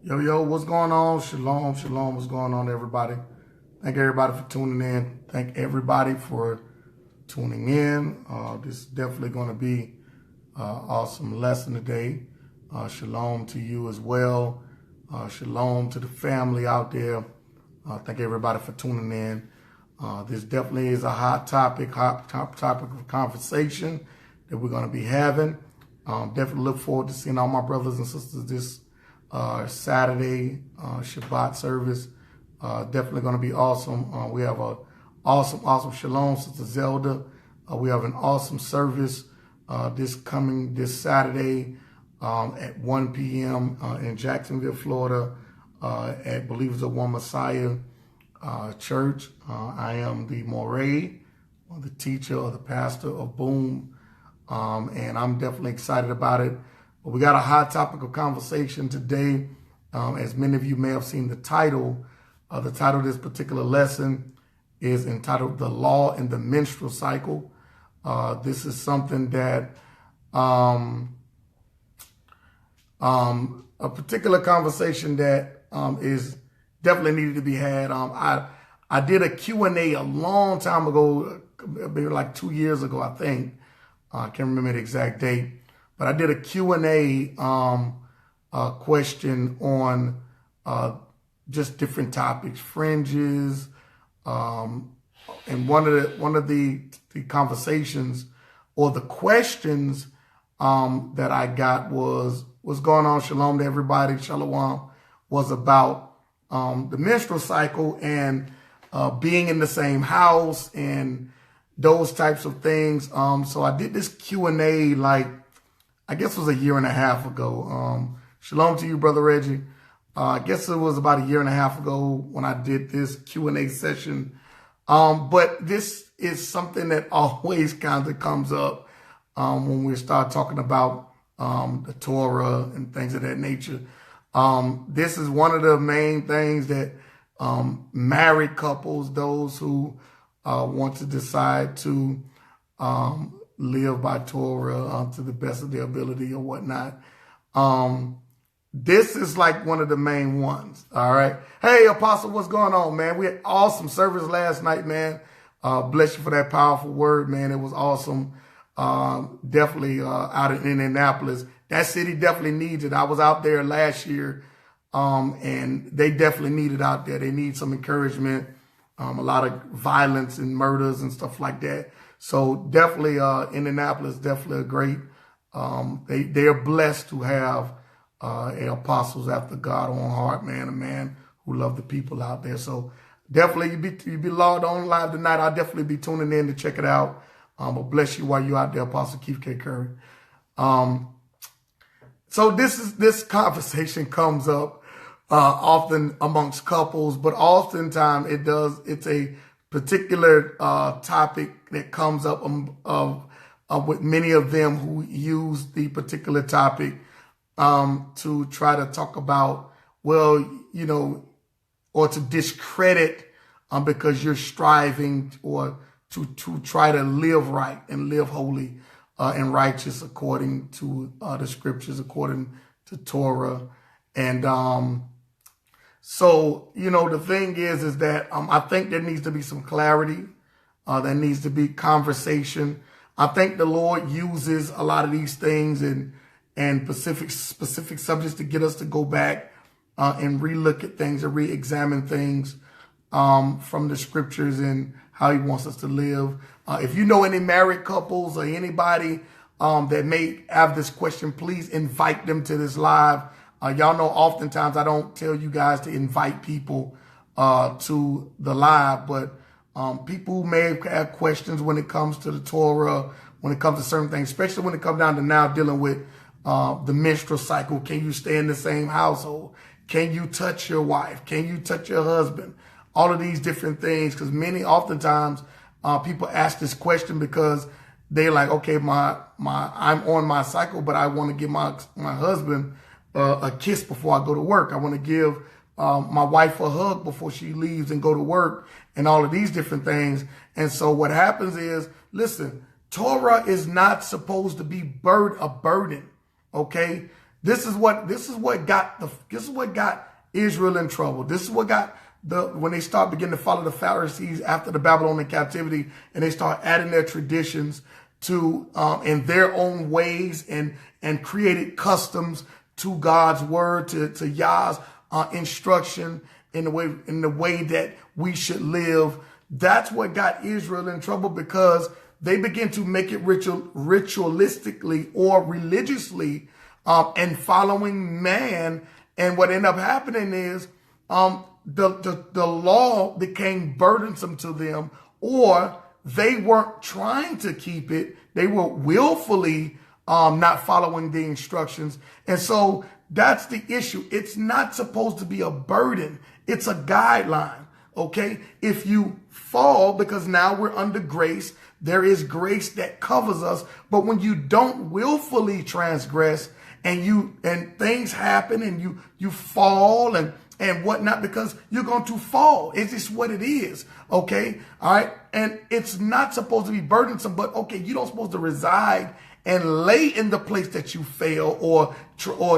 Yo, what's going on? Shalom, what's going on, everybody? Thank everybody for tuning in. Thank everybody for tuning in. This is definitely going to be an awesome lesson today. Shalom to you as well. Shalom to the family out there. Thank everybody for tuning in. This definitely is a hot topic of conversation that we're going to be having. Definitely look forward to seeing all my brothers and sisters this Saturday Shabbat service. Definitely going to be awesome. We have a awesome shalom, Sister Zelda. We have an awesome service this Saturday at 1 p.m. In Jacksonville, Florida, at Believers of One Messiah Church. I am the Moray, or the teacher or the pastor of Boom, and I'm definitely excited about it. But we got a hot topic of conversation today. As many of you may have seen the title of this particular lesson is entitled "The Law in the Menstrual Cycle." This is something that a particular conversation that is definitely needed to be had. I did a Q&A a long time ago, maybe like 2 years ago, I think. I can't remember the exact date, but I did a Q&A question on just different topics, fringes, and one of the conversations or the questions that I got was, what's going on? Shalom to everybody. Shalom was about the menstrual cycle and being in the same house and those types of things. So I did this Q&A like, I guess it was a year and a half ago. Shalom to you, Brother Reggie. I guess it was about a year and a half ago when I did this Q&A session. But this is something that always kind of comes up when we start talking about the Torah and things of that nature. This is one of the main things that married couples, those who want to decide to live by Torah to the best of their ability or whatnot. This is like one of the main ones. All right. Hey, Apostle, what's going on, man? We had awesome service last night, man. Bless you for that powerful word, man. It was awesome. Definitely out in Indianapolis. That city definitely needs it. I was out there last year, and they definitely need it out there. They need some encouragement. A lot of violence and murders and stuff like that. So definitely Indianapolis, definitely a great, they are blessed to have apostles after God on heart, man, a man who love the people out there. So definitely you be logged on live tonight. I'll definitely be tuning in to check it out. But bless you while you're out there, Apostle Keith K. Curry. So this conversation comes up often amongst couples, but oftentimes it's a particular topic that comes up with many of them who use the particular topic to try to talk about, well, you know, or to discredit because you're striving or to try to live right and live holy and righteous according to the scriptures, according to Torah. And so, you know, the thing is that I think there needs to be some clarity. There needs to be conversation. I think the Lord uses a lot of these things and specific subjects to get us to go back and relook at things and re-examine things from the scriptures and how he wants us to live. If you know any married couples or anybody that may have this question, please invite them to this live. Y'all know oftentimes I don't tell you guys to invite people to the live, but people who may have questions when it comes to the Torah, when it comes to certain things, especially when it comes down to now dealing with the menstrual cycle. Can you stay in the same household? Can you touch your wife? Can you touch your husband? All of these different things, because oftentimes people ask this question because they're like, okay, I'm on my cycle, but I want to give my husband a kiss before I go to work. I want to give my wife a hug before she leaves and go to work, and all of these different things. And so what happens is, listen, Torah is not supposed to be a burden. Okay, This is what got Israel in trouble. This is what got when they start beginning to follow the Pharisees after the Babylonian captivity, and they start adding their traditions to in their own ways and created customs to God's word, to Yah's instruction in the way that we should live. That's what got Israel in trouble, because they begin to make it ritualistically or religiously and following man. And what ended up happening is the law became burdensome to them, or they weren't trying to keep it. They were willfully not following the instructions. And so that's the issue. It's not supposed to be a burden. It's a guideline. Okay. If you fall, because now we're under grace, there is grace that covers us. But when you don't willfully transgress and things happen and you fall and whatnot, because you're going to fall. It's just what it is. Okay. All right. And it's not supposed to be burdensome, but okay, you don't supposed to reside and lay in the place that you fail or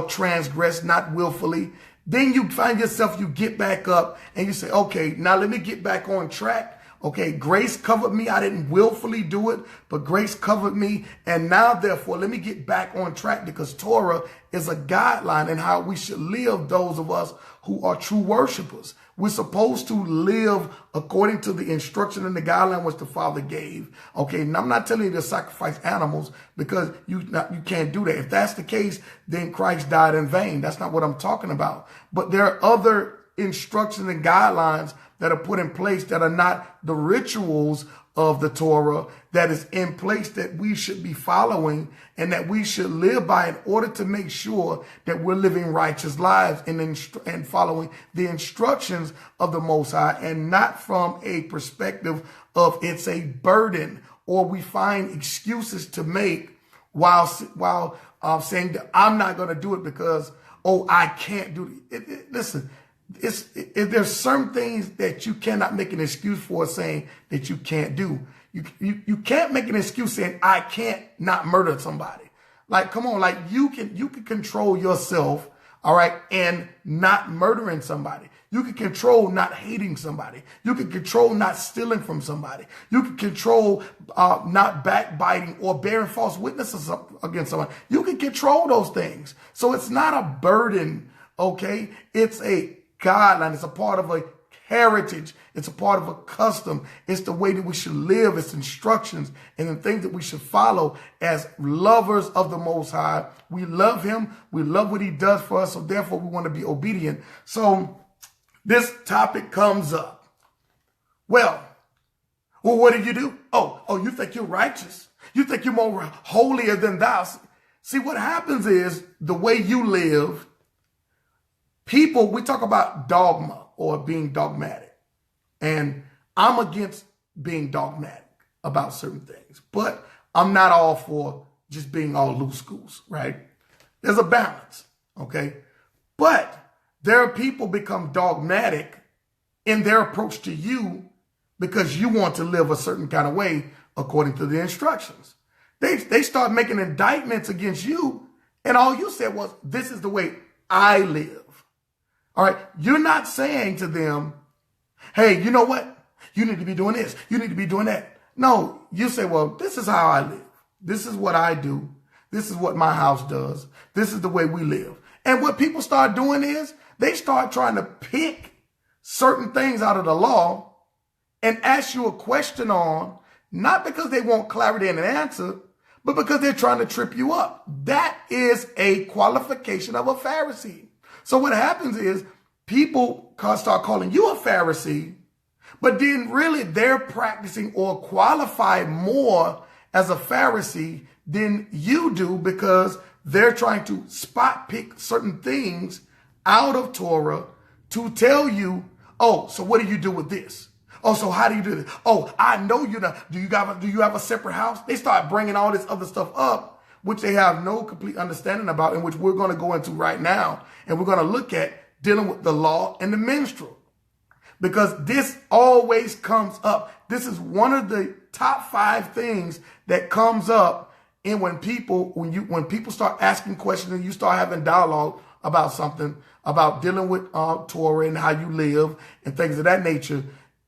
transgress, not willfully. Then you find yourself, you get back up and you say, okay, now let me get back on track. Okay, grace covered me. I didn't willfully do it, but grace covered me. And now, therefore, let me get back on track, because Torah is a guideline in how we should live, those of us who are true worshipers. We're supposed to live according to the instruction and the guideline which the Father gave. Okay, and I'm not telling you to sacrifice animals, because you can't do that. If that's the case, then Christ died in vain. That's not what I'm talking about. But there are other instructions and guidelines that are put in place that are not the rituals of the Torah, that is in place that we should be following and that we should live by in order to make sure that we're living righteous lives and following the instructions of the Most High, and not from a perspective of it's a burden or we find excuses to make while saying that I'm not going to do it because, I can't do it. Listen, there's certain things that you cannot make an excuse for saying that you can't do. You can't make an excuse saying I can't not murder somebody. Like, come on, like you can control yourself, all right, and not murdering somebody. You can control not hating somebody. You can control not stealing from somebody. You can control not backbiting or bearing false witnesses against someone. You can control those things. So it's not a burden, okay? It's a guideline. It's a part of a heritage. It's a part of a custom. It's the way that we should live. It's instructions and the things that we should follow as lovers of the Most High. We love him. We love what he does for us. So therefore we want to be obedient. So this topic comes up. Well, what do you do? Oh, you think you're righteous. You think you're more holier than thou. See, what happens is the way you live, people, we talk about dogma or being dogmatic. And I'm against being dogmatic about certain things. But I'm not all for just being all loose goose, right? There's a balance, okay? But there are people become dogmatic in their approach to you because you want to live a certain kind of way according to the instructions. They start making indictments against you, and all you said was, this is the way I live. All right, you're not saying to them, hey, you know what? You need to be doing this. You need to be doing that. No, you say, well, this is how I live. This is what I do. This is what my house does. This is the way we live. And what people start doing is they start trying to pick certain things out of the law and ask you a question on, not because they want clarity and an answer, but because they're trying to trip you up. That is a qualification of a Pharisee. So what happens is people start calling you a Pharisee, but then really they're practicing or qualify more as a Pharisee than you do, because they're trying to spot pick certain things out of Torah to tell you, oh, so what do you do with this? Oh, so how do you do this? Oh, I know you know. Do you have a separate house? They start bringing all this other stuff up, which they have no complete understanding about, and which we're going to go into right now. And we're going to look at dealing with the law and the menstrual, because this always comes up. This is one of the top 5 things that comes up in when people start asking questions and you start having dialogue about something, about dealing with Torah and how you live and things of that nature.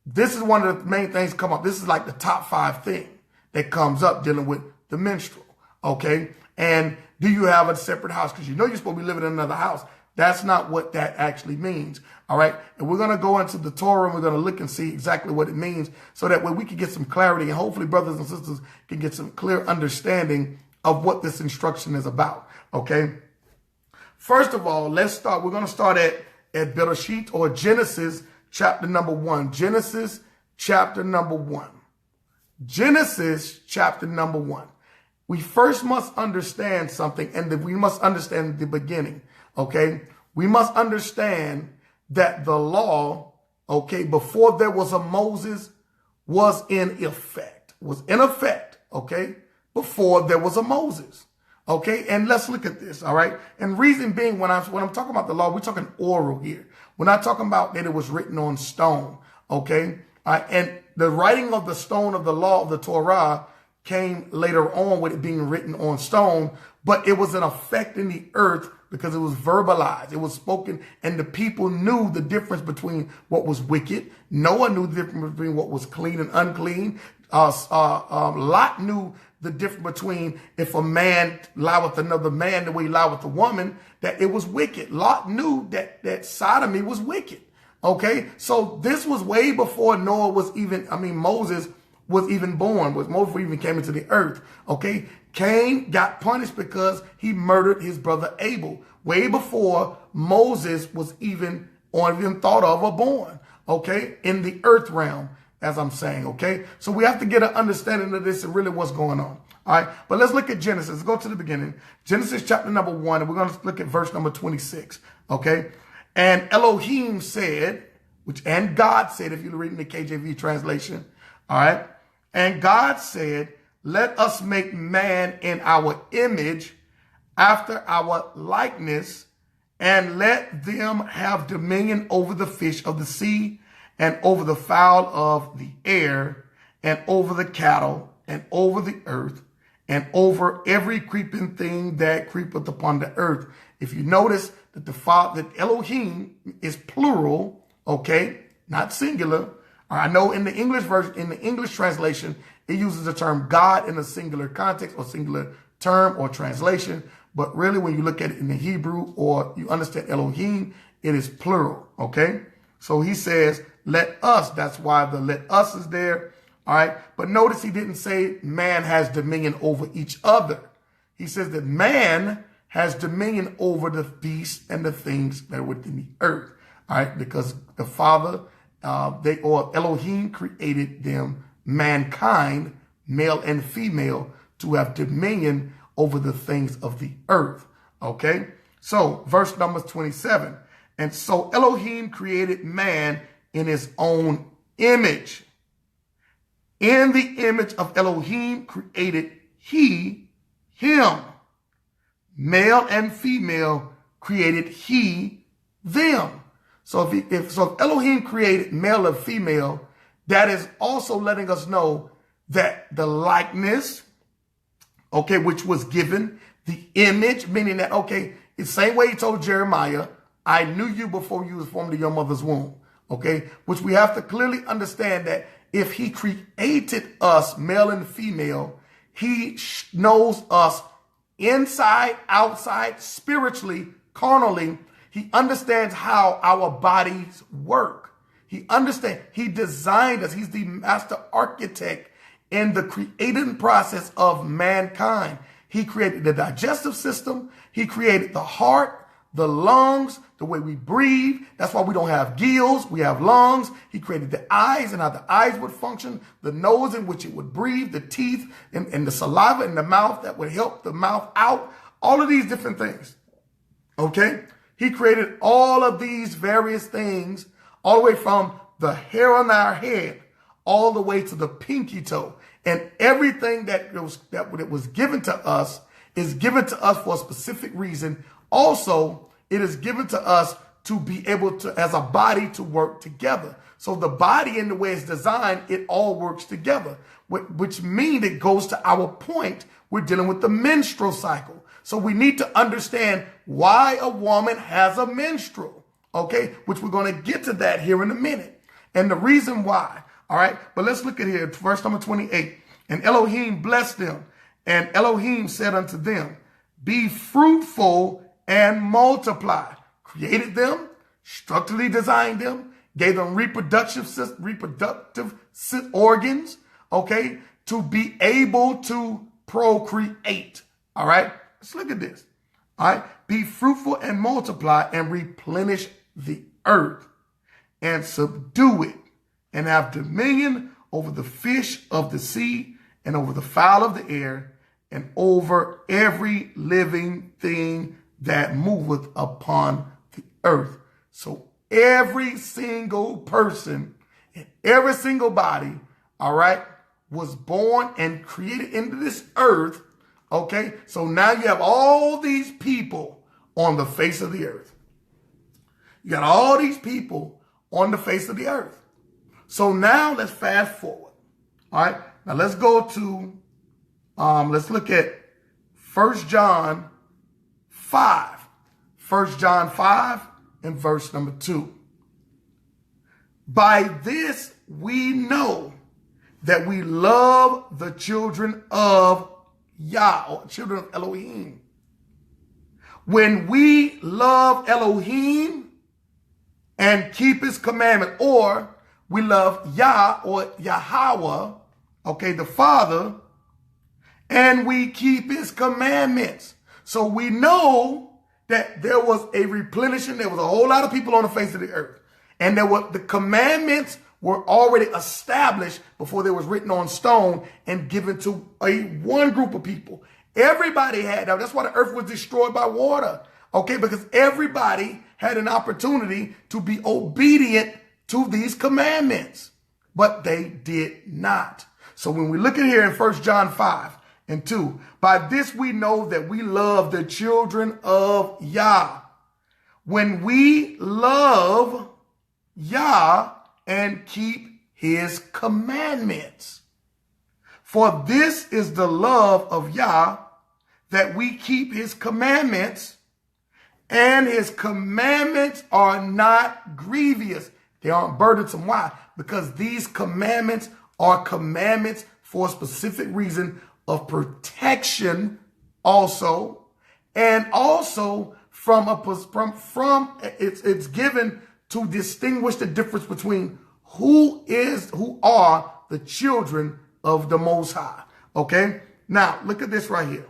This is one of the main things come up. This is like the top 5 thing that comes up dealing with the menstrual. Okay. And do you have a separate house? Because you know you're supposed to be living in another house. That's not what that actually means. All right. And we're going to go into the Torah and we're going to look and see exactly what it means so that way we can get some clarity and hopefully brothers and sisters can get some clear understanding of what this instruction is about. Okay. First of all, let's start. We're going to start at Bereshit or Genesis chapter number 1. Genesis chapter number 1. Genesis chapter number 1. We first must understand something, and we must understand the beginning. Okay. We must understand that the law, okay, before there was a Moses, was in effect. Okay. Before there was a Moses. Okay, and let's look at this, all right? And reason being, when I'm talking about the law, we're talking oral here. We're not talking about that it was written on stone, okay? And the writing of the stone of the law of the Torah came later on with it being written on stone, but it was an effect in the earth because it was verbalized. It was spoken, and the people knew the difference between what was wicked. Noah knew the difference between what was clean and unclean. Lot knew the difference between if a man lie with another man the way he lie with a woman, that it was wicked. Lot knew that sodomy was wicked. Okay, so this was way before Noah was Moses was even born, Moses even came into the earth. Okay, Cain got punished because he murdered his brother Abel way before Moses was even thought of or born. Okay, in the earth realm, as I'm saying, okay? So we have to get an understanding of this and really what's going on, all right? But let's look at Genesis. Let's go to the beginning. Genesis chapter number 1, and we're going to look at verse number 26, okay? And Elohim said, and God said, if you're reading the KJV translation, all right? And God said, let us make man in our image, after our likeness, and let them have dominion over the fish of the sea, and over the fowl of the air, and over the cattle, and over the earth, and over every creeping thing that creepeth upon the earth. If you notice that that Elohim is plural, okay, not singular. I know in the English version, in the English translation, it uses the term God in a singular context or singular term or translation. But really, when you look at it in the Hebrew or you understand Elohim, it is plural, okay? So he says, let us. That's why the let us is there. All right. But notice he didn't say man has dominion over each other. He says that man has dominion over the beasts and the things that are within the earth. All right. Because the Father, Elohim created them, mankind, male and female, to have dominion over the things of the earth. Okay. So verse number 27. And so Elohim created man in his own image. In the image of Elohim created he him. Male and female created he them. So if Elohim created male and female, that is also letting us know that the likeness, okay, which was given, the image, meaning that, okay, the same way he told Jeremiah, I knew you before you was formed in your mother's womb. Okay, which we have to clearly understand that if he created us, male and female, he knows us inside, outside, spiritually, carnally. He understands how our bodies work. He understands, he designed us. He's the master architect in the creating process of mankind. He created the digestive system. He created the heart, the lungs, the way we breathe. That's why we don't have gills. We have lungs. He created the eyes and how the eyes would function, the nose in which it would breathe, the teeth and the saliva in the mouth that would help the mouth out. All of these different things. Okay. He created all of these various things all the way from the hair on our head all the way to the pinky toe. And everything that was given to us is given to us for a specific reason. Also, it is given to us to be able to, as a body, to work together. So the body and the way it's designed, it all works together, which means it goes to our point. We're dealing with the menstrual cycle. So we need to understand why a woman has a menstrual, okay, which we're going to get to that here in a minute. And the reason why, all right, but let's look at here, verse number 28. And Elohim blessed them, and Elohim said unto them, be fruitful and multiply. Created them, structurally designed them, gave them reproductive organs, okay, to be able to procreate. All right, let's look at this. All right, be fruitful and multiply and replenish the earth and subdue it and have dominion over the fish of the sea and over the fowl of the air and over every living thing that moveth upon the earth. So every single person and every single body, all right, was born and created into this earth. Okay, so now you have all these people on the face of the earth. You got all these people on the face of the earth. So now let's fast forward. All right, now let's go to, let's look at 1 John 5. 1 John 5 and verse number 2. By this we know that we love the children of Yah, or children of Elohim. When we love Elohim and keep his commandment, or we love Yah or Yahweh, okay, the Father, and we keep his commandments. So we know that there was a replenishing. There was a whole lot of people on the face of the earth. And the commandments were already established before they was written on stone and given to one group of people. Everybody had that. That's why the earth was destroyed by water. Okay, because everybody had an opportunity to be obedient to these commandments, but they did not. So when we look at here in 1 John 5 and 2, by this we know that we love the children of Yah. When we love Yah and keep his commandments. For this is the love of Yah, that we keep his commandments, and his commandments are not grievous. They aren't burdensome. Why? Because these commandments are commandments for a specific reason of protection also, and also it's given to distinguish the difference between who are the children of the Most High. Okay? Now, look at this right here.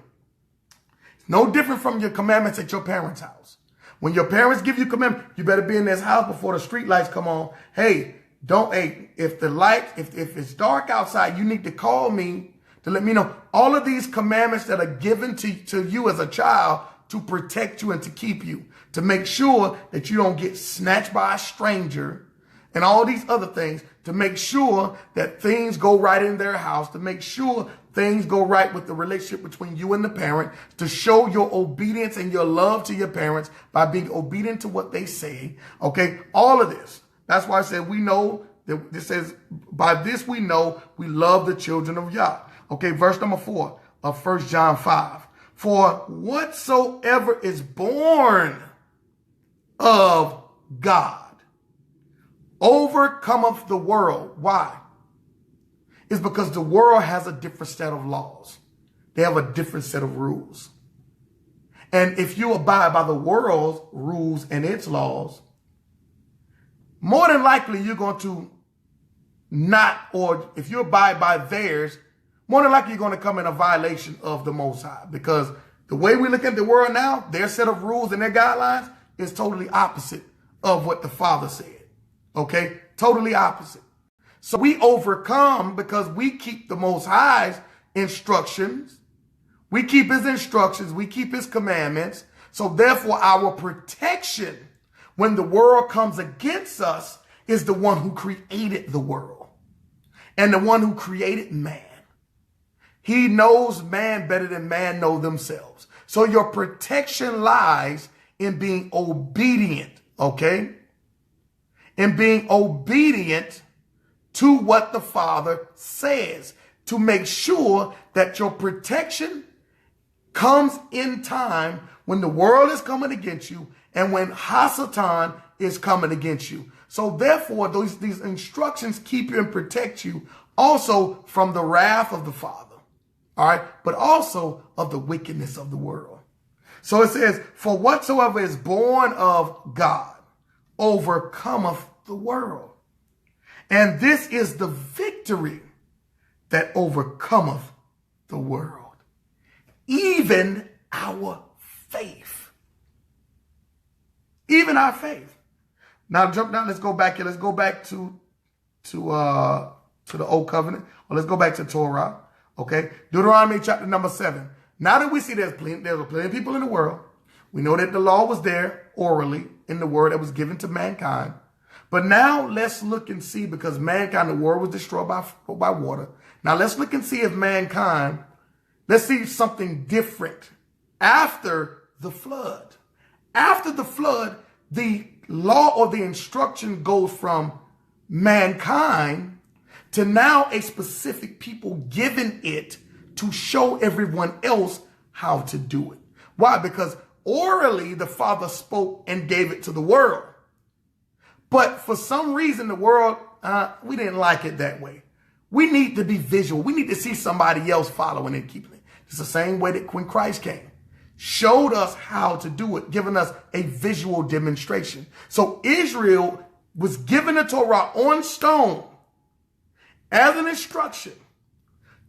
It's no different from your commandments at your parents' house. When your parents give you commandments, you better be in this house before the street lights come on. Hey, if it's dark outside, you need to call me to let me know. All of these commandments that are given to you as a child to protect you and to keep you, to make sure that you don't get snatched by a stranger and all these other things, to make sure that things go right in their house, to make sure things go right with the relationship between you and the parent, to show your obedience and your love to your parents by being obedient to what they say. Okay, all of this. That's why I said we know that this says, by this we know we love the children of Yah. Okay, verse number 4 of 1 John 5. For whatsoever is born of God overcometh the world. Why? It's because the world has a different set of laws. They have a different set of rules. And if you abide by the world's rules and its laws, more than likely you're going to not, or if you abide by theirs, more than likely you're going to come in a violation of the Most High, because the way we look at the world now, their set of rules and their guidelines is totally opposite of what the Father said. Okay? Totally opposite. So we overcome because we keep the Most High's instructions. We keep his instructions. We keep his commandments. So therefore our protection when the world comes against us is the one who created the world and the one who created man. He knows man better than man know themselves. So your protection lies in being obedient, okay? in being obedient to what the Father says, to make sure that your protection comes in time when the world is coming against you and when Hasatan is coming against you. So therefore, these instructions keep you and protect you also from the wrath of the Father, all right, but also of the wickedness of the world. So it says, for whatsoever is born of God overcometh the world. And this is the victory that overcometh the world, even our faith. Even our faith. Now jump down. Let's go back here. Let's go back to the Old Covenant, or let's go back to Torah. Okay, Deuteronomy chapter number 7. Now that we see there's plenty of people in the world, we know that the law was there orally in the word that was given to mankind. But now let's look and see, because mankind, the world was destroyed by water. Now let's look and see if mankind, let's see something different after the flood. After the flood, the law or the instruction goes from mankind to now a specific people given it to show everyone else how to do it. Why? Because orally the Father spoke and gave it to the world. But for some reason, the world, we didn't like it that way. We need to be visual. We need to see somebody else following and keeping it. It's the same way that when Christ came, showed us how to do it, giving us a visual demonstration. So Israel was given the Torah on stone as an instruction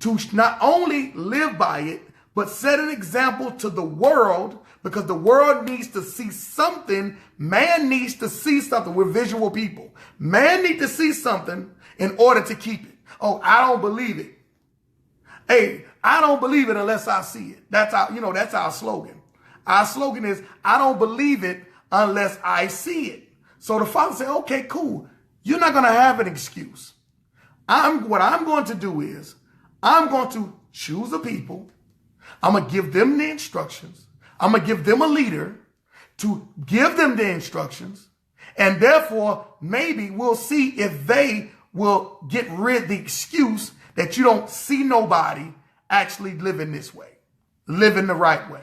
to not only live by it, but set an example to the world, because the world needs to see something. Man needs to see something. We're visual people. Man needs to see something in order to keep it. Oh, I don't believe it. Hey, I don't believe it unless I see it. That's our slogan. Our slogan is, I don't believe it unless I see it. So the Father said, okay, cool. You're not going to have an excuse. What I'm going to do is I'm going to choose a people. I'm going to give them the instructions. I'm going to give them a leader to give them the instructions. And therefore, maybe we'll see if they will get rid of the excuse that you don't see nobody actually living this way, living the right way.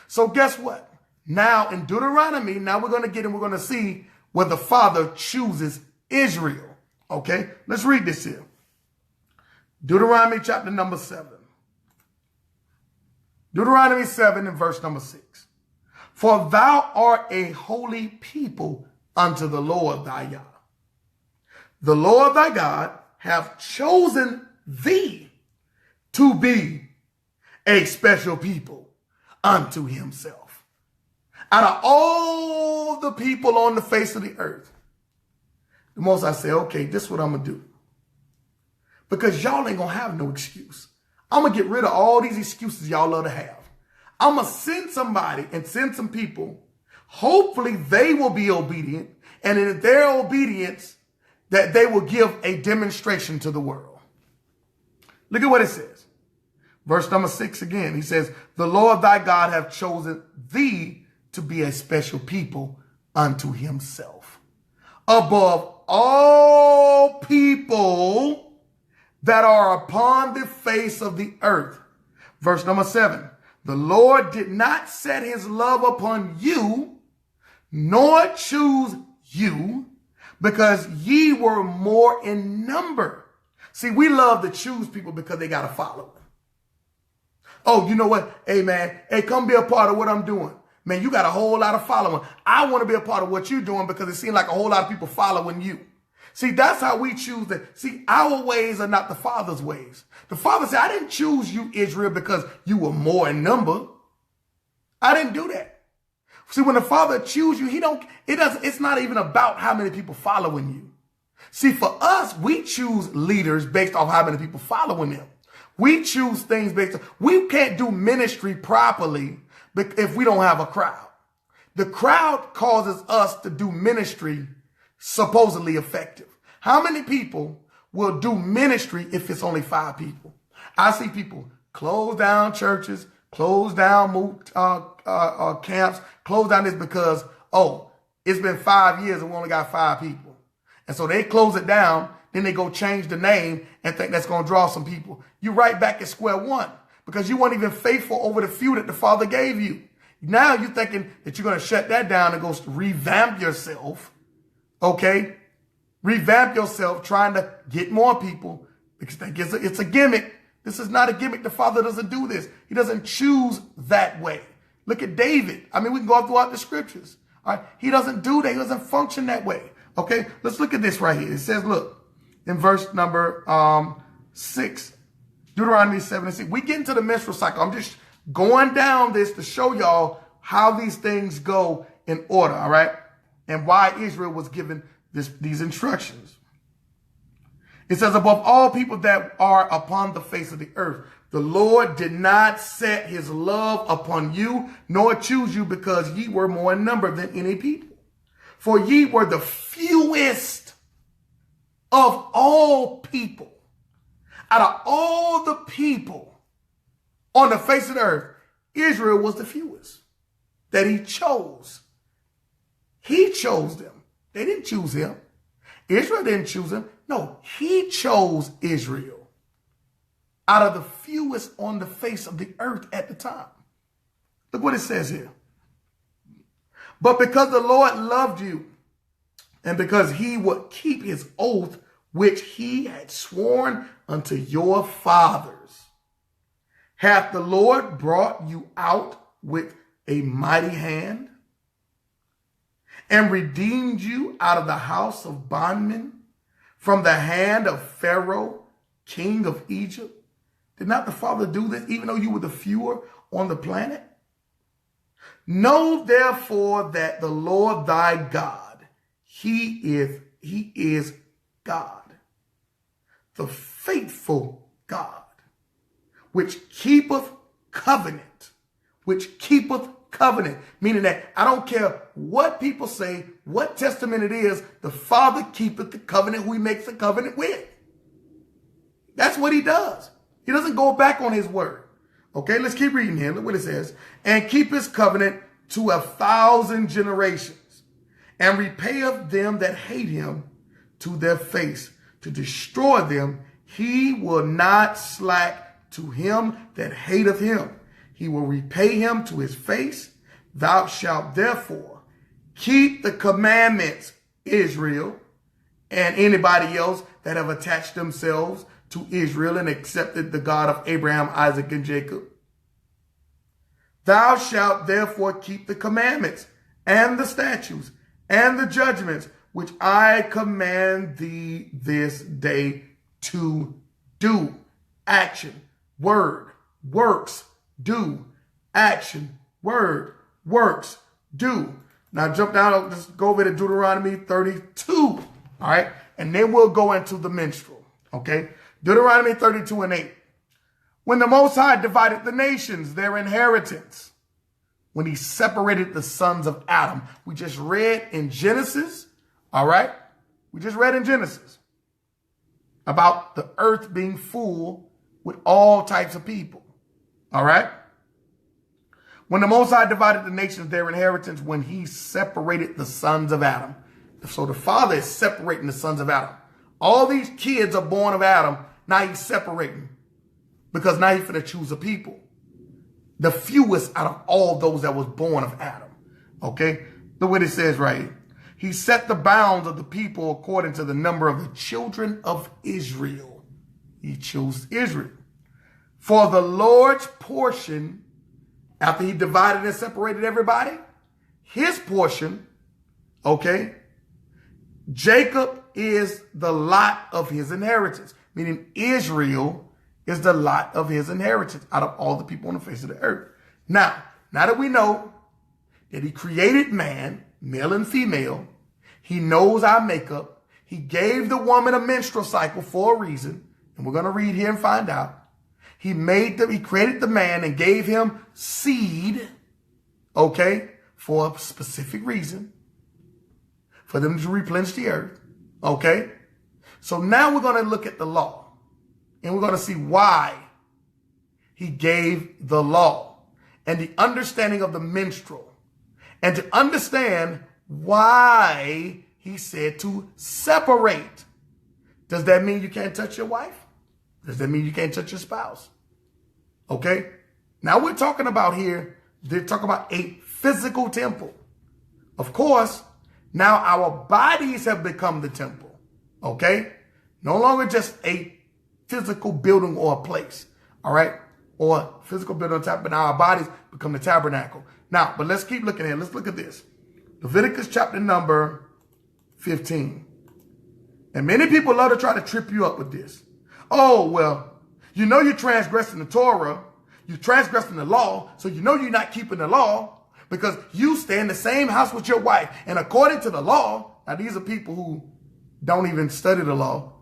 So guess what? Now in Deuteronomy, now we're going to see where the Father chooses Israel. Okay, let's read this here. Deuteronomy chapter number 7. Deuteronomy 7 and verse number 6. For thou art a holy people unto the Lord thy God. The Lord thy God hath chosen thee to be a special people unto himself. Out of all the people on the face of the earth, the Most High say, okay, this is what I'm going to do. Because y'all ain't going to have no excuse. I'm going to get rid of all these excuses y'all love to have. I'm going to send somebody and send some people. Hopefully they will be obedient. And in their obedience, that they will give a demonstration to the world. Look at what it says. Verse number 6 again. He says, the Lord thy God hath chosen thee to be a special people unto himself, above all people that are upon the face of the earth. Verse number 7. The Lord did not set his love upon you, nor choose you, because ye were more in number. See, we love to choose people because they got a following. Oh, you know what? Hey, man, hey, come be a part of what I'm doing. Man, you got a whole lot of following. I want to be a part of what you're doing because it seems like a whole lot of people following you. See, that's how we choose that. See, our ways are not the Father's ways. The Father said, I didn't choose you, Israel, because you were more in number. I didn't do that. See, when the Father chooses you, it's not even about how many people following you. See, for us, we choose leaders based off how many people following them. We choose things based on, we can't do ministry properly if we don't have a crowd. The crowd causes us to do ministry supposedly effective. How many people will do ministry if it's only 5 people? I see people close down churches, close down camps, close down this because, oh, it's been 5 years and we only got 5 people. And so they close it down. Then they go change the name and think that's going to draw some people. You're right back at square one because you weren't even faithful over the few that the Father gave you. Now you're thinking that you're going to shut that down and go revamp yourself. Okay? Revamp yourself trying to get more people because it's a gimmick. This is not a gimmick. The Father doesn't do this. He doesn't choose that way. Look at David. I mean, we can go throughout the scriptures. All right? He doesn't do that. He doesn't function that way. Okay? Let's look at this right here. It says, look, in verse number 6, Deuteronomy 7:6. We get into the menstrual cycle. I'm just going down this to show y'all how these things go in order, all right? And why Israel was given these instructions. It says, above all people that are upon the face of the earth, the Lord did not set his love upon you, nor choose you, because ye were more in number than any people. For ye were the fewest of all people. Out of all the people on the face of the earth, Israel was the fewest that he chose. He chose them. They didn't choose him. Israel didn't choose him. No, he chose Israel out of the fewest on the face of the earth at the time. Look what it says here. But because the Lord loved you, and because he would keep his oath, which he had sworn unto your fathers, hath the Lord brought you out with a mighty hand and redeemed you out of the house of bondmen from the hand of Pharaoh, king of Egypt. Did not the Father do this, even though you were the fewer on the planet? Know therefore that the Lord thy God, he is God, the faithful God, which keepeth covenant, meaning that I don't care what people say, what testament it is, the Father keepeth the covenant who he makes the covenant with. That's what he does. He doesn't go back on his word. Okay, let's keep reading here. Look what it says. And keep his covenant to 1,000 generations, and repayeth them that hate him to their face, to destroy them. He will not slack to him that hateth him. He will repay him to his face. Thou shalt therefore keep the commandments, Israel, and anybody else that have attached themselves to Israel and accepted the God of Abraham, Isaac, and Jacob. Thou shalt therefore keep the commandments and the statutes and the judgments which I command thee this day to do. Action, word, works, do. Action, word, works, do. Now jump down, just go over to Deuteronomy 32, all right? And then we'll go into the menstrual, okay? Deuteronomy 32:8. When the Most High divided the nations, their inheritance, when he separated the sons of Adam. We just read in Genesis, all right? We just read in Genesis about the earth being full with all types of people, all right? When the Most High divided the nations, their inheritance, when he separated the sons of Adam. So the Father is separating the sons of Adam. All these kids are born of Adam. Now he's separating because now he's going to choose a people. The fewest out of all those that was born of Adam. Okay? Look what it says right here. He set the bounds of the people according to the number of the children of Israel. He chose Israel. For the Lord's portion, after he divided and separated everybody, his portion, okay, Jacob is the lot of his inheritance, meaning Israel is the lot of his inheritance out of all the people on the face of the earth. Now that we know that he created man, male and female, he knows our makeup. He gave the woman a menstrual cycle for a reason, and we're going to read here and find out. He created the man and gave him seed, okay, for a specific reason, for them to replenish the earth, okay? So now we're going to look at the law, and we're going to see why he gave the law and the understanding of the menstrual, and to understand why he said to separate. Does that mean you can't touch your wife? Does that mean you can't touch your spouse? Okay. Now we're talking about here, they're talking about a physical temple. Of course, now our bodies have become the temple. Okay. No longer just a physical building or a place. All right. Or physical building on top, but now our bodies become the tabernacle. Now, but let's keep looking at it. Let's look at this. Leviticus chapter number 15. And many people love to try to trip you up with this. Oh, well, you know you're transgressing the Torah. You're transgressing the law. So you know you're not keeping the law because you stay in the same house with your wife. And according to the law, now these are people who don't even study the law.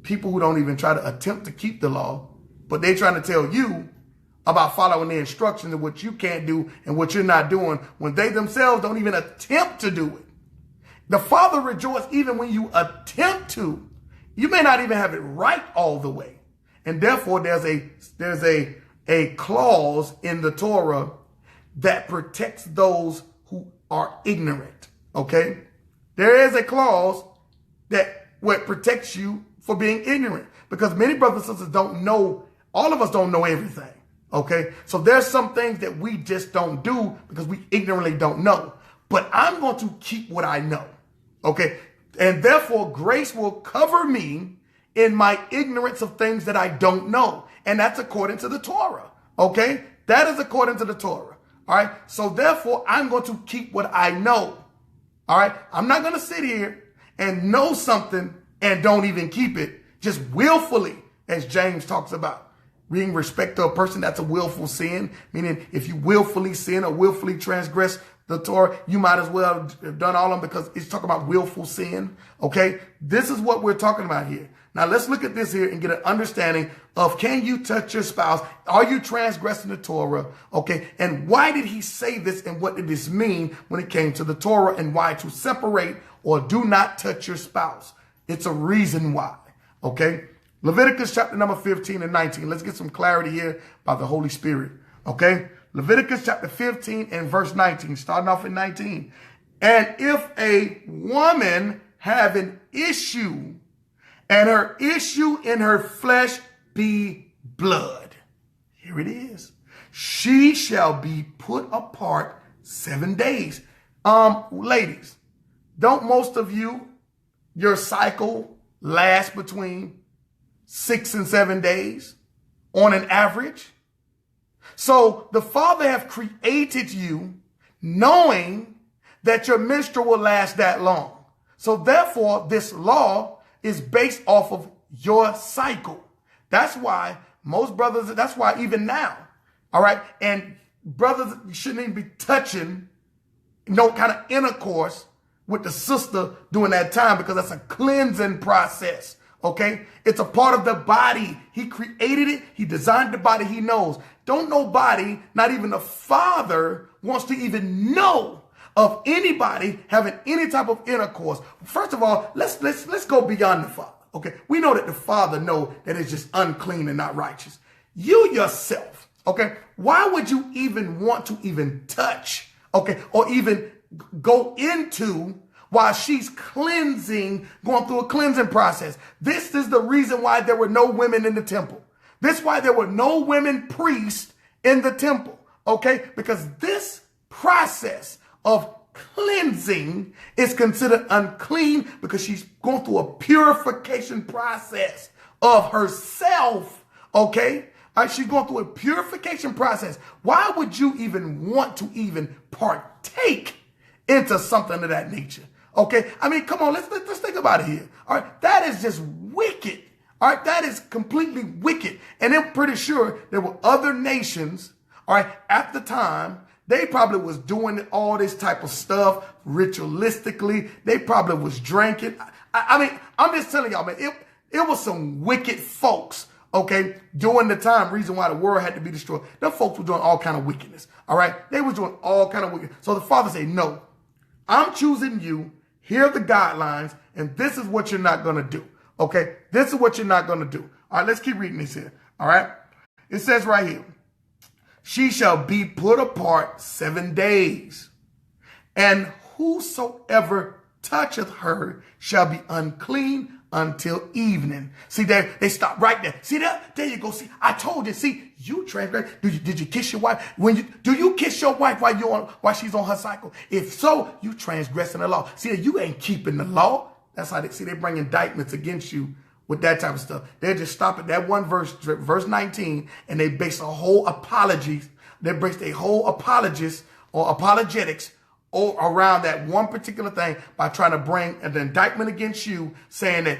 People who don't even try to attempt to keep the law. But they're trying to tell you about following the instructions of what you can't do and what you're not doing when they themselves don't even attempt to do it. The Father rejoices even when you attempt to. You may not even have it right all the way. And therefore, there's a clause in the Torah that protects those who are ignorant. Okay? There is a clause that protects you for being ignorant. Because many brothers and sisters don't know, all of us don't know everything. Okay? So there's some things that we just don't do because we ignorantly don't know. But I'm going to keep what I know. Okay? And therefore, grace will cover me in my ignorance of things that I don't know. And that's according to the Torah. Okay? That is according to the Torah. All right? So therefore, I'm going to keep what I know. All right? I'm not going to sit here and know something and don't even keep it just willfully, as James talks about. Being respect to a person, that's a willful sin. Meaning, if you willfully sin or willfully transgress the Torah, you might as well have done all of them because it's talking about willful sin. Okay? This is what we're talking about here. Now, let's look at this here and get an understanding of, can you touch your spouse? Are you transgressing the Torah? Okay? And why did he say this and what did this mean when it came to the Torah and why to separate or do not touch your spouse? It's a reason why. Okay? Leviticus chapter number 15 and 19. Let's get some clarity here by the Holy Spirit. Okay? Leviticus chapter 15 and verse 19. Starting off in 19. And if a woman have an issue, and her issue in her flesh be blood, here it is, she shall be put apart 7 days. Ladies, don't most of you, your cycle lasts between 6 and 7 days on an average? So the Father have created you knowing that your menstrual will last that long. So therefore, this law is based off of your cycle. That's why most brothers, that's why even now, all right, and brothers shouldn't even be touching no kind of intercourse with the sister during that time because that's a cleansing process. Okay? It's a part of the body. He created it. He designed the body. He knows. Don't nobody, not even the Father, wants to even know of anybody having any type of intercourse. First of all, let's go beyond the Father. Okay? We know that the Father knows that it's just unclean and not righteous. You yourself, okay? Why would you even want to even touch, okay, or even go into while she's cleansing, going through a cleansing process? This is the reason why there were no women in the temple. This is why there were no women priests in the temple, okay? Because this process of cleansing is considered unclean because she's going through a purification process of herself, okay? All right, she's going through a purification process. Why would you even want to even partake into something of that nature? Okay, I mean, come on, let's think about it here. All right, that is just wicked. All right, that is completely wicked. And I'm pretty sure there were other nations, all right, at the time, they probably was doing all this type of stuff ritualistically. They probably was drinking. I mean, I'm just telling y'all, man, it was some wicked folks, okay, during the time, reason why the world had to be destroyed. Them folks were doing all kind of wickedness, all right? They was doing all kind of wickedness. So the Father said, no, I'm choosing you. Here are the guidelines, and this is what you're not going to do, okay? This is what you're not going to do. All right, let's keep reading this here, all right? It says right here, she shall be put apart 7 days, and whosoever toucheth her shall be unclean until evening. See, they stop right there. See that? There you go. See, I told you. See, you transgress. Did you kiss your wife? Do you kiss your wife while she's on her cycle? If so, you transgressing the law. See, you ain't keeping the law. That's how they bring indictments against you with that type of stuff. They just stop at that one verse 19, and they base a whole apologies. They base a whole apologists or apologetics around that one particular thing by trying to bring an indictment against you, saying that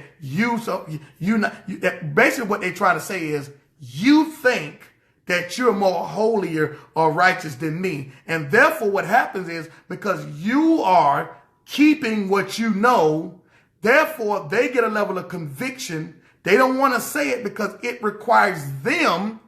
basically what they're trying to say is you think that you're more holier or righteous than me. And therefore what happens is because you are keeping what you know, therefore they get a level of conviction. They don't want to say it because it requires them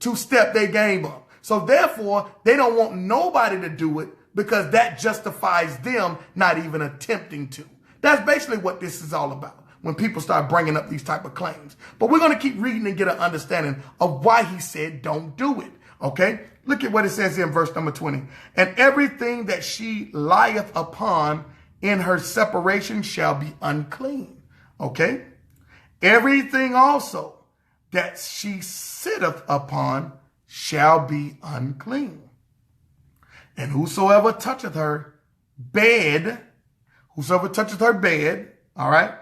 to step their game up. So therefore they don't want nobody to do it, because that justifies them not even attempting to. That's basically what this is all about when people start bringing up these type of claims. But we're going to keep reading and get an understanding of why he said don't do it. Okay? Look at what it says in verse number 20. And everything that she lieth upon in her separation shall be unclean. Okay? Everything also that she sitteth upon shall be unclean. And whosoever toucheth her bed, all right,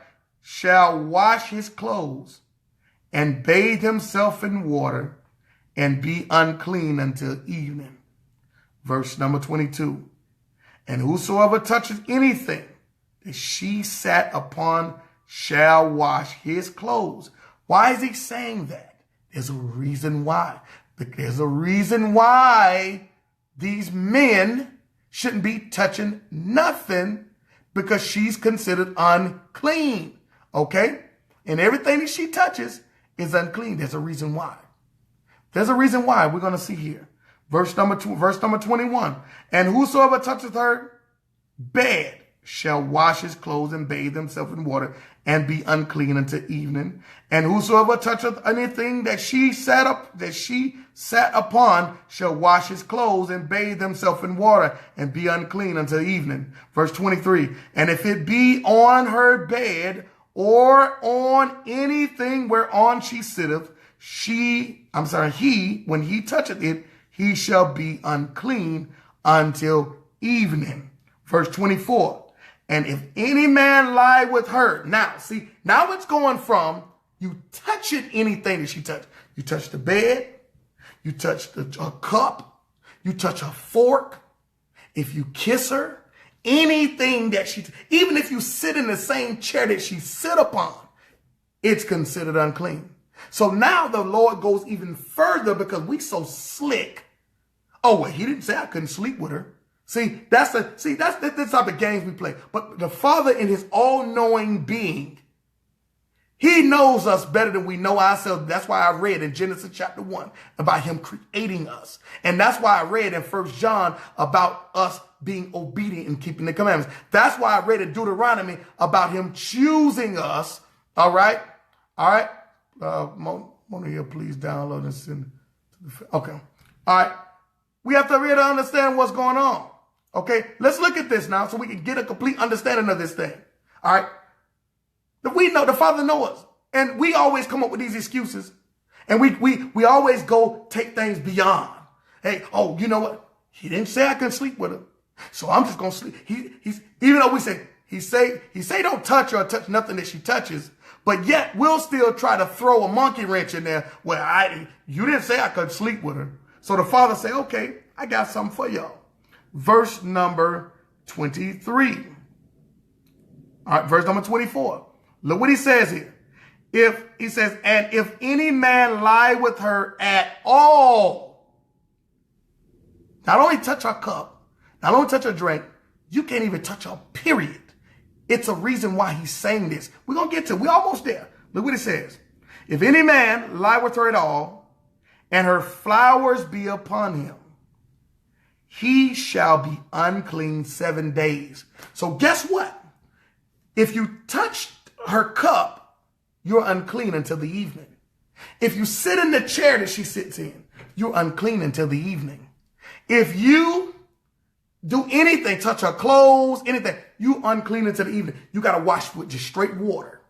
shall wash his clothes and bathe himself in water and be unclean until evening. Verse number 22. And whosoever touches anything that she sat upon shall wash his clothes. Why is he saying that? There's a reason why. There's a reason why these men shouldn't be touching nothing, because she's considered unclean. Okay? And everything that she touches is unclean. There's a reason why. There's a reason why. We're going to see here. Verse number 21. And whosoever toucheth her bed shall wash his clothes and bathe himself in water and be unclean until evening. And whosoever toucheth anything that she sat upon shall wash his clothes and bathe himself in water and be unclean until evening. Verse 23. And if it be on her bed or on anything whereon she sitteth, he, when he toucheth it, he shall be unclean until evening. Verse 24. And if any man lie with her. Now it's going from you touching anything that she touched. You touch the bed. You touch a cup. You touch a fork. If you kiss her, anything that even if you sit in the same chair that she sit upon, it's considered unclean. So now the Lord goes even further because we so slick. Oh, well, he didn't say I couldn't sleep with her. That's the type of games we play. But the Father, in his all-knowing being, he knows us better than we know ourselves. That's why I read in Genesis chapter 1 about him creating us. And that's why I read in 1 John about us being obedient and keeping the commandments. That's why I read in Deuteronomy about him choosing us. All right. All right. Mona here, please download and send. Okay. All right. We have to really understand what's going on. Okay, let's look at this now so we can get a complete understanding of this thing. All right. We know the Father knows us, and we always come up with these excuses, and we always go take things beyond. Hey, oh, you know what? He didn't say I couldn't sleep with her, so I'm just gonna sleep. He's even though he say don't touch her or touch nothing that she touches, but yet we'll still try to throw a monkey wrench in there where you didn't say I could sleep with her. So the Father say, okay, I got something for y'all. Verse number 23. All right, verse number 24. Look what he says here. And if any man lie with her at all, not only touch her cup, not only touch her drink, you can't even touch her, period. It's a reason why he's saying this. We're going to get to it. We're almost there. Look what it says. If any man lie with her at all, and her flowers be upon him, he shall be unclean 7 days. So guess what? If you touch her cup, you're unclean until the evening. If you sit in the chair that she sits in, you're unclean until the evening. If you do anything, touch her clothes, anything, you unclean until the evening. You got to wash with just straight water.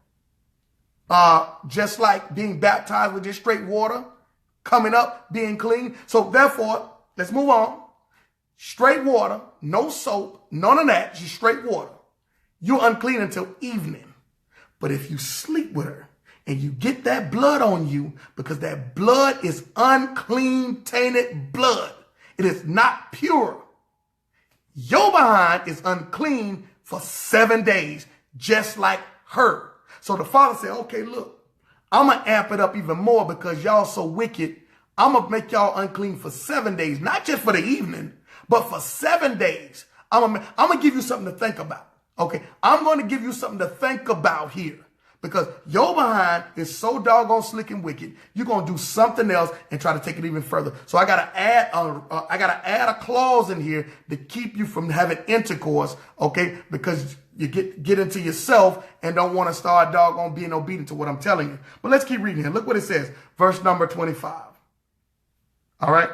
Just like being baptized with just straight water, coming up, being clean. So therefore, let's move on. Straight water, no soap, none of that, just straight water. You're unclean until evening. But if you sleep with her and you get that blood on you, because that blood is unclean, tainted blood, it is not pure. Your behind is unclean for 7 days, just like her. So the father said, okay, look, I'm going to amp it up even more because y'all so wicked. I'm going to make y'all unclean for 7 days, not just for the evening, but for 7 days. I'm going to give you something to think about. Okay, I'm going to give you something to think about here. Because your behind is so doggone slick and wicked, you're going to do something else and try to take it even further. So I got to add a clause in here to keep you from having intercourse, okay? Because you get into yourself and don't want to start doggone being obedient to what I'm telling you. But let's keep reading here. Look what it says. Verse number 25. All right.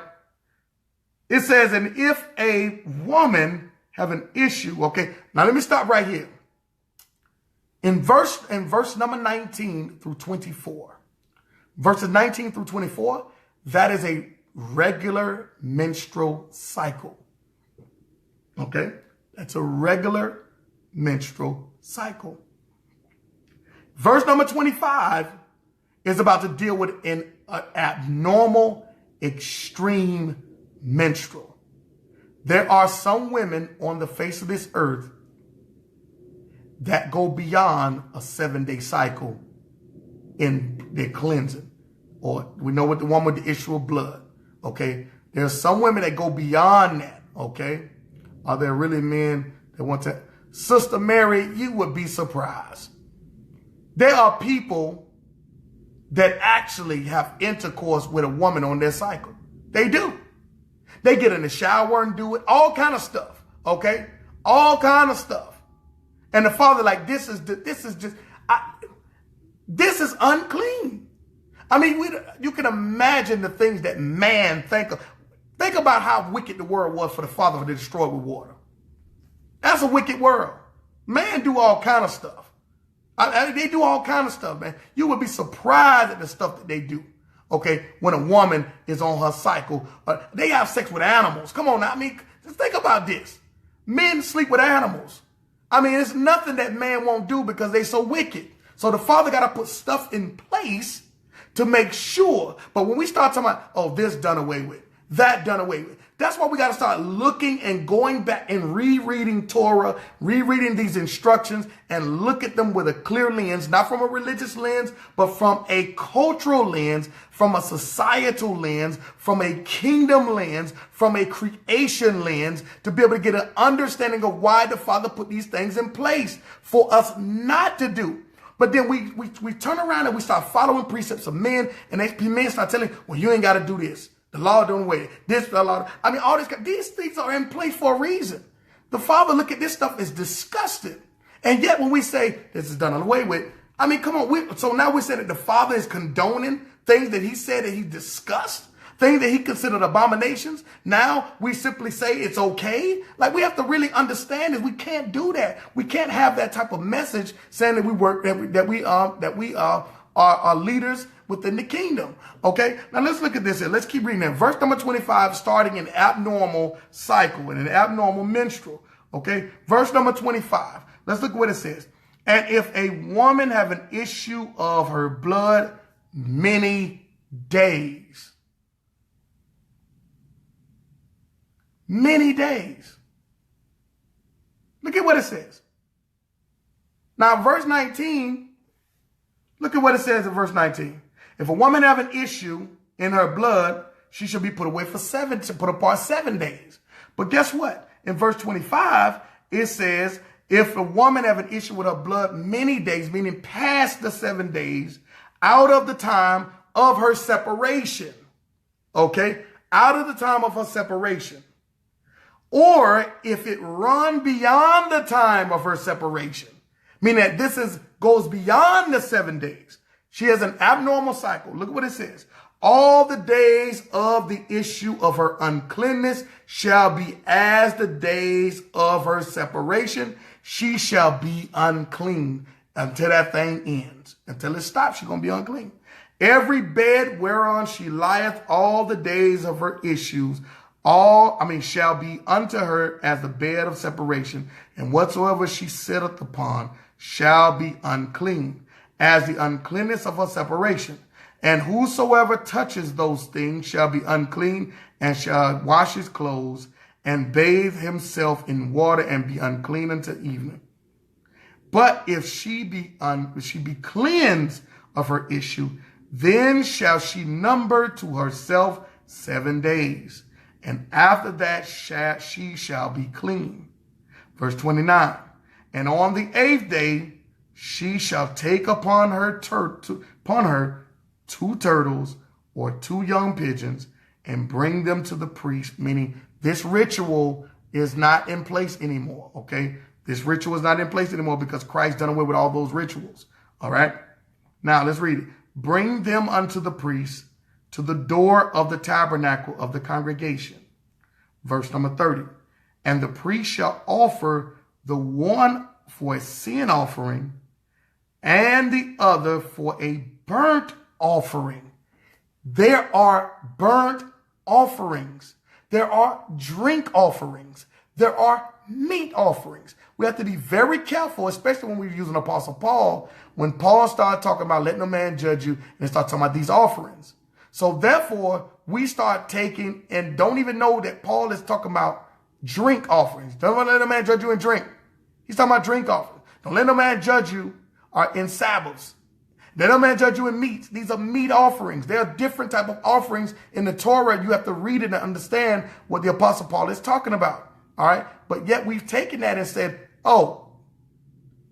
It says, and if a woman have an issue, okay? Now let me stop right here. In verse number 19 through 24, verses 19 through 24, that is a regular menstrual cycle. Okay? That's a regular menstrual cycle. Verse number 25 is about to deal with an abnormal, extreme menstrual. There are some women on the face of this earth that go beyond a 7-day cycle in their cleansing. Or we know what the one with the issue of blood. Okay. There's some women that go beyond that. Okay. Are there really men that want to? Sister Mary, you would be surprised. There are people that actually have intercourse with a woman on their cycle. They do. They get in the shower and do it. All kind of stuff. Okay. All kind of stuff. And the father, like, this is unclean. I mean, you can imagine the things that man think of. Think about how wicked the world was for the father to destroy with water. That's a wicked world. Man do all kind of stuff. They do all kind of stuff, man. You would be surprised at the stuff that they do. Okay, when a woman is on her cycle, they have sex with animals. Come on now. I mean, just think about this. Men sleep with animals. I mean, it's nothing that man won't do because they so wicked. So the father got to put stuff in place to make sure. But when we start talking about, oh, this done away with, that done away with, that's why we got to start looking and going back and rereading Torah, rereading these instructions and look at them with a clear lens, not from a religious lens, but from a cultural lens, from a societal lens, from a kingdom lens, from a creation lens, to be able to get an understanding of why the Father put these things in place for us not to do. But then we turn around and we start following precepts of men, and men start telling, well, you ain't got to do this. The law don't wait. This, the law. I mean, all this. These things are in place for a reason. The Father look at this stuff is disgusted. And yet when we say this is done away with, I mean, come on. So now we're saying that the Father is condoning things that he said that he discussed, things that he considered abominations. Now we simply say it's okay. Like, we have to really understand that we can't do that. We can't have that type of message saying that we work, that we are leaders within the kingdom. Okay. Now let's look at this here. Let's keep reading that. Verse number 25, starting an abnormal cycle and an abnormal menstrual. Okay. Verse number 25. Let's look at what it says. And if a woman have an issue of her blood many days. Many days. Look at what it says. Now, verse 19, look at what it says in verse 19. If a woman have an issue in her blood, she should be put away for put apart 7 days. But guess what? In verse 25, it says, if a woman have an issue with her blood many days, meaning past the 7 days, out of the time of her separation. Okay? Out of the time of her separation. Or if it run beyond the time of her separation, meaning that this goes beyond the 7 days. She has an abnormal cycle. Look at what it says. All the days of the issue of her uncleanness shall be as the days of her separation. She shall be unclean until that thing ends. Until it stops, she's going to be unclean. Every bed whereon she lieth all the days of her issues, shall be unto her as the bed of separation, and whatsoever she sitteth upon shall be unclean, as the uncleanness of her separation. And whosoever touches those things shall be unclean, and shall wash his clothes, and bathe himself in water, and be unclean until evening. But if she be cleansed of her issue, then shall she number to herself 7 days, and after that she shall be clean. Verse 29, and on the 8th day she shall take upon her 2 turtles or 2 young pigeons, and bring them to the priest, meaning this ritual is not in place anymore, okay? This ritual is not in place anymore because Christ done away with all those rituals, all right? Now, let's read it. Bring them unto the priest to the door of the tabernacle of the congregation. Verse number 30. And the priest shall offer the one for a sin offering and the other for a burnt offering. There are burnt offerings. There are drink offerings. There are meat offerings. We have to be very careful, especially when we're using Apostle Paul, when Paul started talking about let no man judge you, and start talking about these offerings. So therefore, we start taking and don't even know that Paul is talking about drink offerings. Don't let no man judge you in drink. He's talking about drink offerings. Don't let no man judge you in Sabbaths. Let no man judge you in meats. These are meat offerings. There are different type of offerings in the Torah. You have to read it and understand what the Apostle Paul is talking about. All right. But yet we've taken that and said, oh,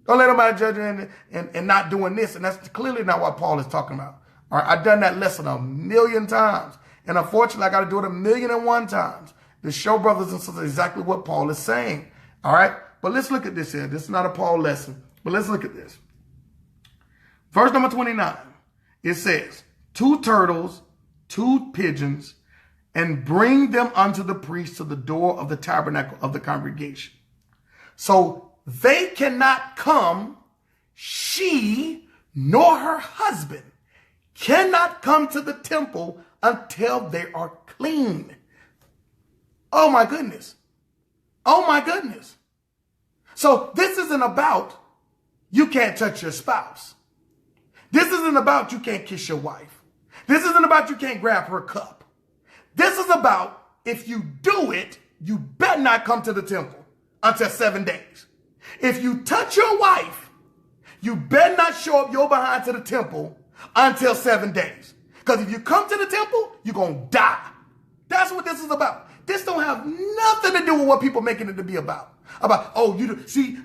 don't let nobody judge you and not doing this. And that's clearly not what Paul is talking about. All right. I've done that lesson 1,000,000 times. And unfortunately, I got to do it 1,000,001 times to show brothers and sisters exactly what Paul is saying. All right. But let's look at this here. This is not a Paul lesson, but let's look at this. Verse number 29, it says, 2 turtles, 2 pigeons, and bring them unto the priest to the door of the tabernacle of the congregation. So they cannot come, she nor her husband cannot come to the temple until they are clean. Oh my goodness. Oh my goodness. So this isn't about you can't touch your spouse. This isn't about you can't kiss your wife. This isn't about you can't grab her cup. This is about if you do it, you better not come to the temple until 7 days. If you touch your wife, you better not show up your behind to the temple until 7 days. Because if you come to the temple, you're going to die. That's what this is about. This don't have nothing to do with what people making it to be about. Oh, you see,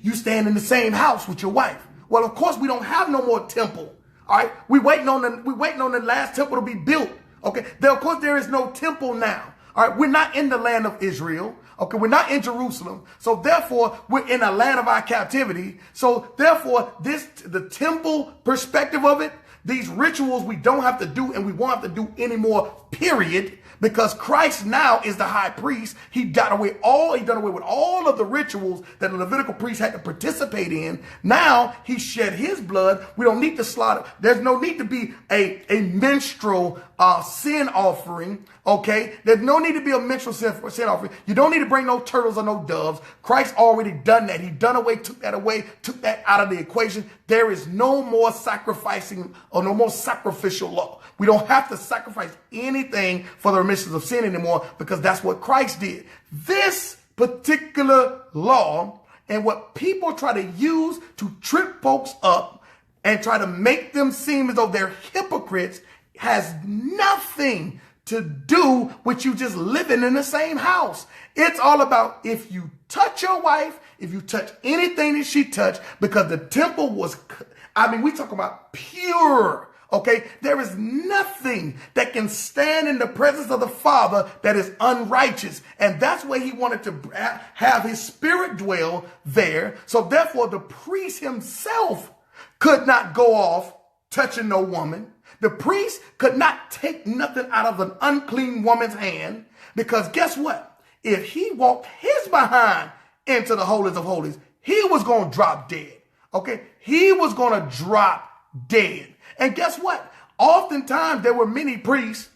you stand in the same house with your wife. Well, of course, we don't have no more temple. All right, we waiting on the last temple to be built. Okay, of course, there is no temple now. All right, we're not in the land of Israel. Okay, we're not in Jerusalem. So therefore, we're in a land of our captivity. So therefore, the temple perspective of it, these rituals we don't have to do and we won't have to do anymore, period. Because Christ now is the high priest. He done away with all of the rituals that the Levitical priest had to participate in. Now he shed his blood. We don't need to slaughter. There's no need to be a menstrual sin offering. Okay. There's no need to be a menstrual sin offering. You don't need to bring no turtles or no doves. Christ already done that. He took that out of the equation. There is no more sacrificing or no more sacrificial law. We don't have to sacrifice anything for the remission of sin anymore because that's what Christ did. This particular law and what people try to use to trip folks up and try to make them seem as though they're hypocrites has nothing to do with you just living in the same house. It's all about if you touch your wife, if you touch anything that she touched, because the temple was, we talk about pure. Okay, there is nothing that can stand in the presence of the Father that is unrighteous. And that's where he wanted to have his spirit dwell there. So therefore, the priest himself could not go off touching no woman. The priest could not take nothing out of an unclean woman's hand, because guess what? If he walked his behind into the holies of holies, he was going to drop dead. Okay? He was going to drop dead. And guess what? Oftentimes there were many priests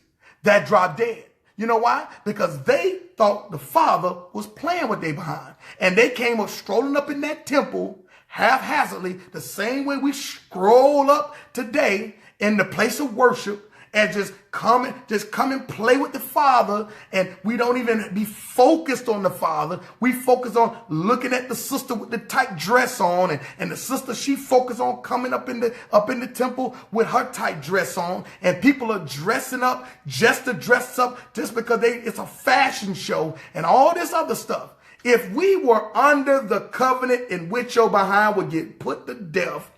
that dropped dead. You know why? Because they thought the Father was playing with their behind. And they came up strolling up in that temple haphazardly, the same way we scroll up today in the place of worship, and just come and play with the Father, and we don't even be focused on the Father. We focus on looking at the sister with the tight dress on, and the sister, she focused on coming up in the temple with her tight dress on, and people are dressing up just to dress up just because it's a fashion show and all this other stuff. If we were under the covenant in which your behind would get put to death,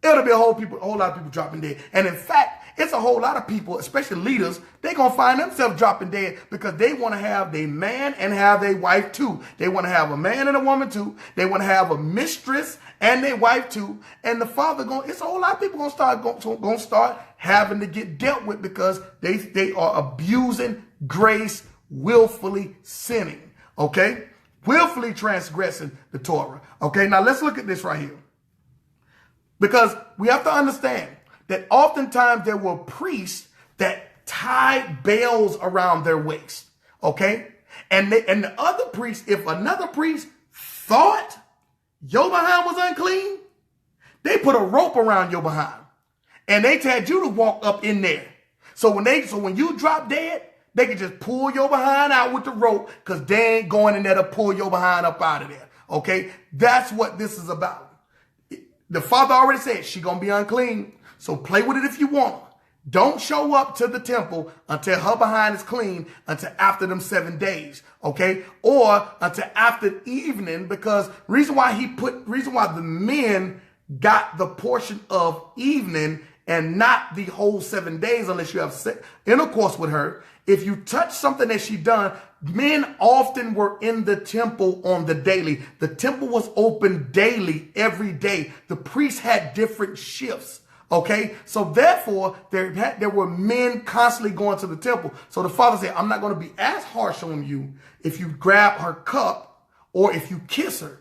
it'll be a whole lot of people dropping dead. And in fact, it's a whole lot of people, especially leaders, they're going to find themselves dropping dead because they want to have their man and have their wife too. They want to have a man and a woman too. They want to have a mistress and their wife too. And the Father it's a whole lot of people going to start having to get dealt with because they are abusing grace, willfully sinning. Okay? Willfully transgressing the Torah. Okay? Now let's look at this right here. Because we have to understand that oftentimes there were priests that tied bells around their waist, okay? And the other priest, if another priest thought your behind was unclean, they put a rope around your behind, and they had you to walk up in there. So when you drop dead, they can just pull your behind out with the rope, because they ain't going in there to pull your behind up out of there, okay? That's what this is about. The Father already said she gonna be unclean. So play with it if you want. Don't show up to the temple until her behind is clean until after them 7 days, okay? Or until after evening, because reason why the men got the portion of evening and not the whole 7 days unless you have intercourse with her. If you touch something that she done, men often were in the temple on the daily. The temple was open daily, every day. The priests had different shifts. Okay, so therefore, there were men constantly going to the temple. So the Father said, I'm not going to be as harsh on you if you grab her cup or if you kiss her.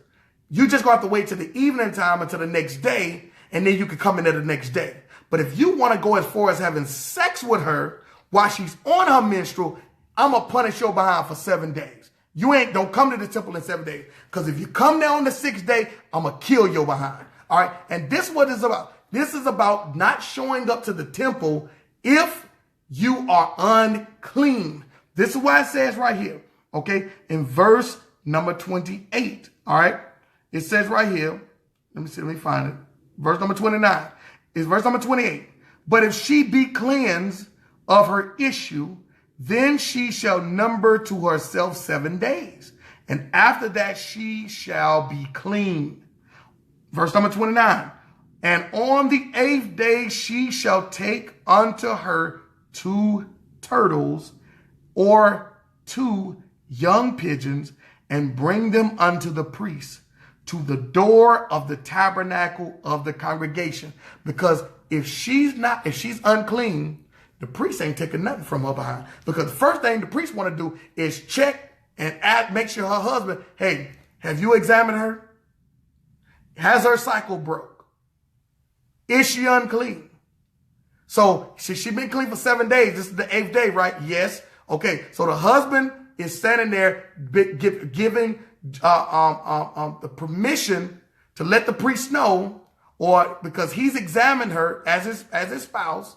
You just going to have to wait till the evening time until the next day, and then you can come in there the next day. But if you want to go as far as having sex with her while she's on her menstrual, I'm going to punish your behind for 7 days. Don't come to the temple in 7 days. Because if you come there on the 6th day, I'm going to kill your behind. All right, and this is what it's about. This is about not showing up to the temple if you are unclean. This is why it says right here, okay, in verse number 28, all right? It says right here, let me find it. Verse number 29 is verse number 28. But if she be cleansed of her issue, then she shall number to herself 7 days. And after that, she shall be clean. Verse number 29. And on the 8th day she shall take unto her 2 turtles or 2 young pigeons, and bring them unto the priest to the door of the tabernacle of the congregation. Because if she's unclean, the priest ain't taking nothing from her behind. Because the first thing the priest want to do is check and make sure her husband, hey, have you examined her? Has her cycle broke? Is she unclean? So she been clean for 7 days. This is the 8th day, right? Yes. Okay. So the husband is standing there giving the permission to let the priest know, or because he's examined her as his spouse,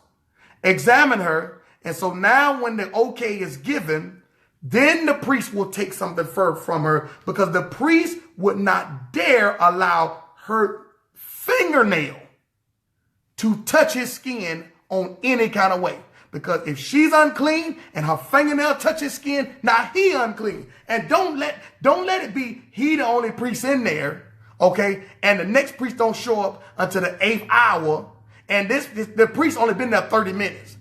examine her. And so now when the okay is given, then the priest will take something from her, because the priest would not dare allow her fingernail to touch his skin on any kind of way. Because if she's unclean and her fingernail touches skin, now he unclean. And don't let it be he the only priest in there, okay? And the next priest don't show up until the 8th hour. And the priest only been there 30 minutes.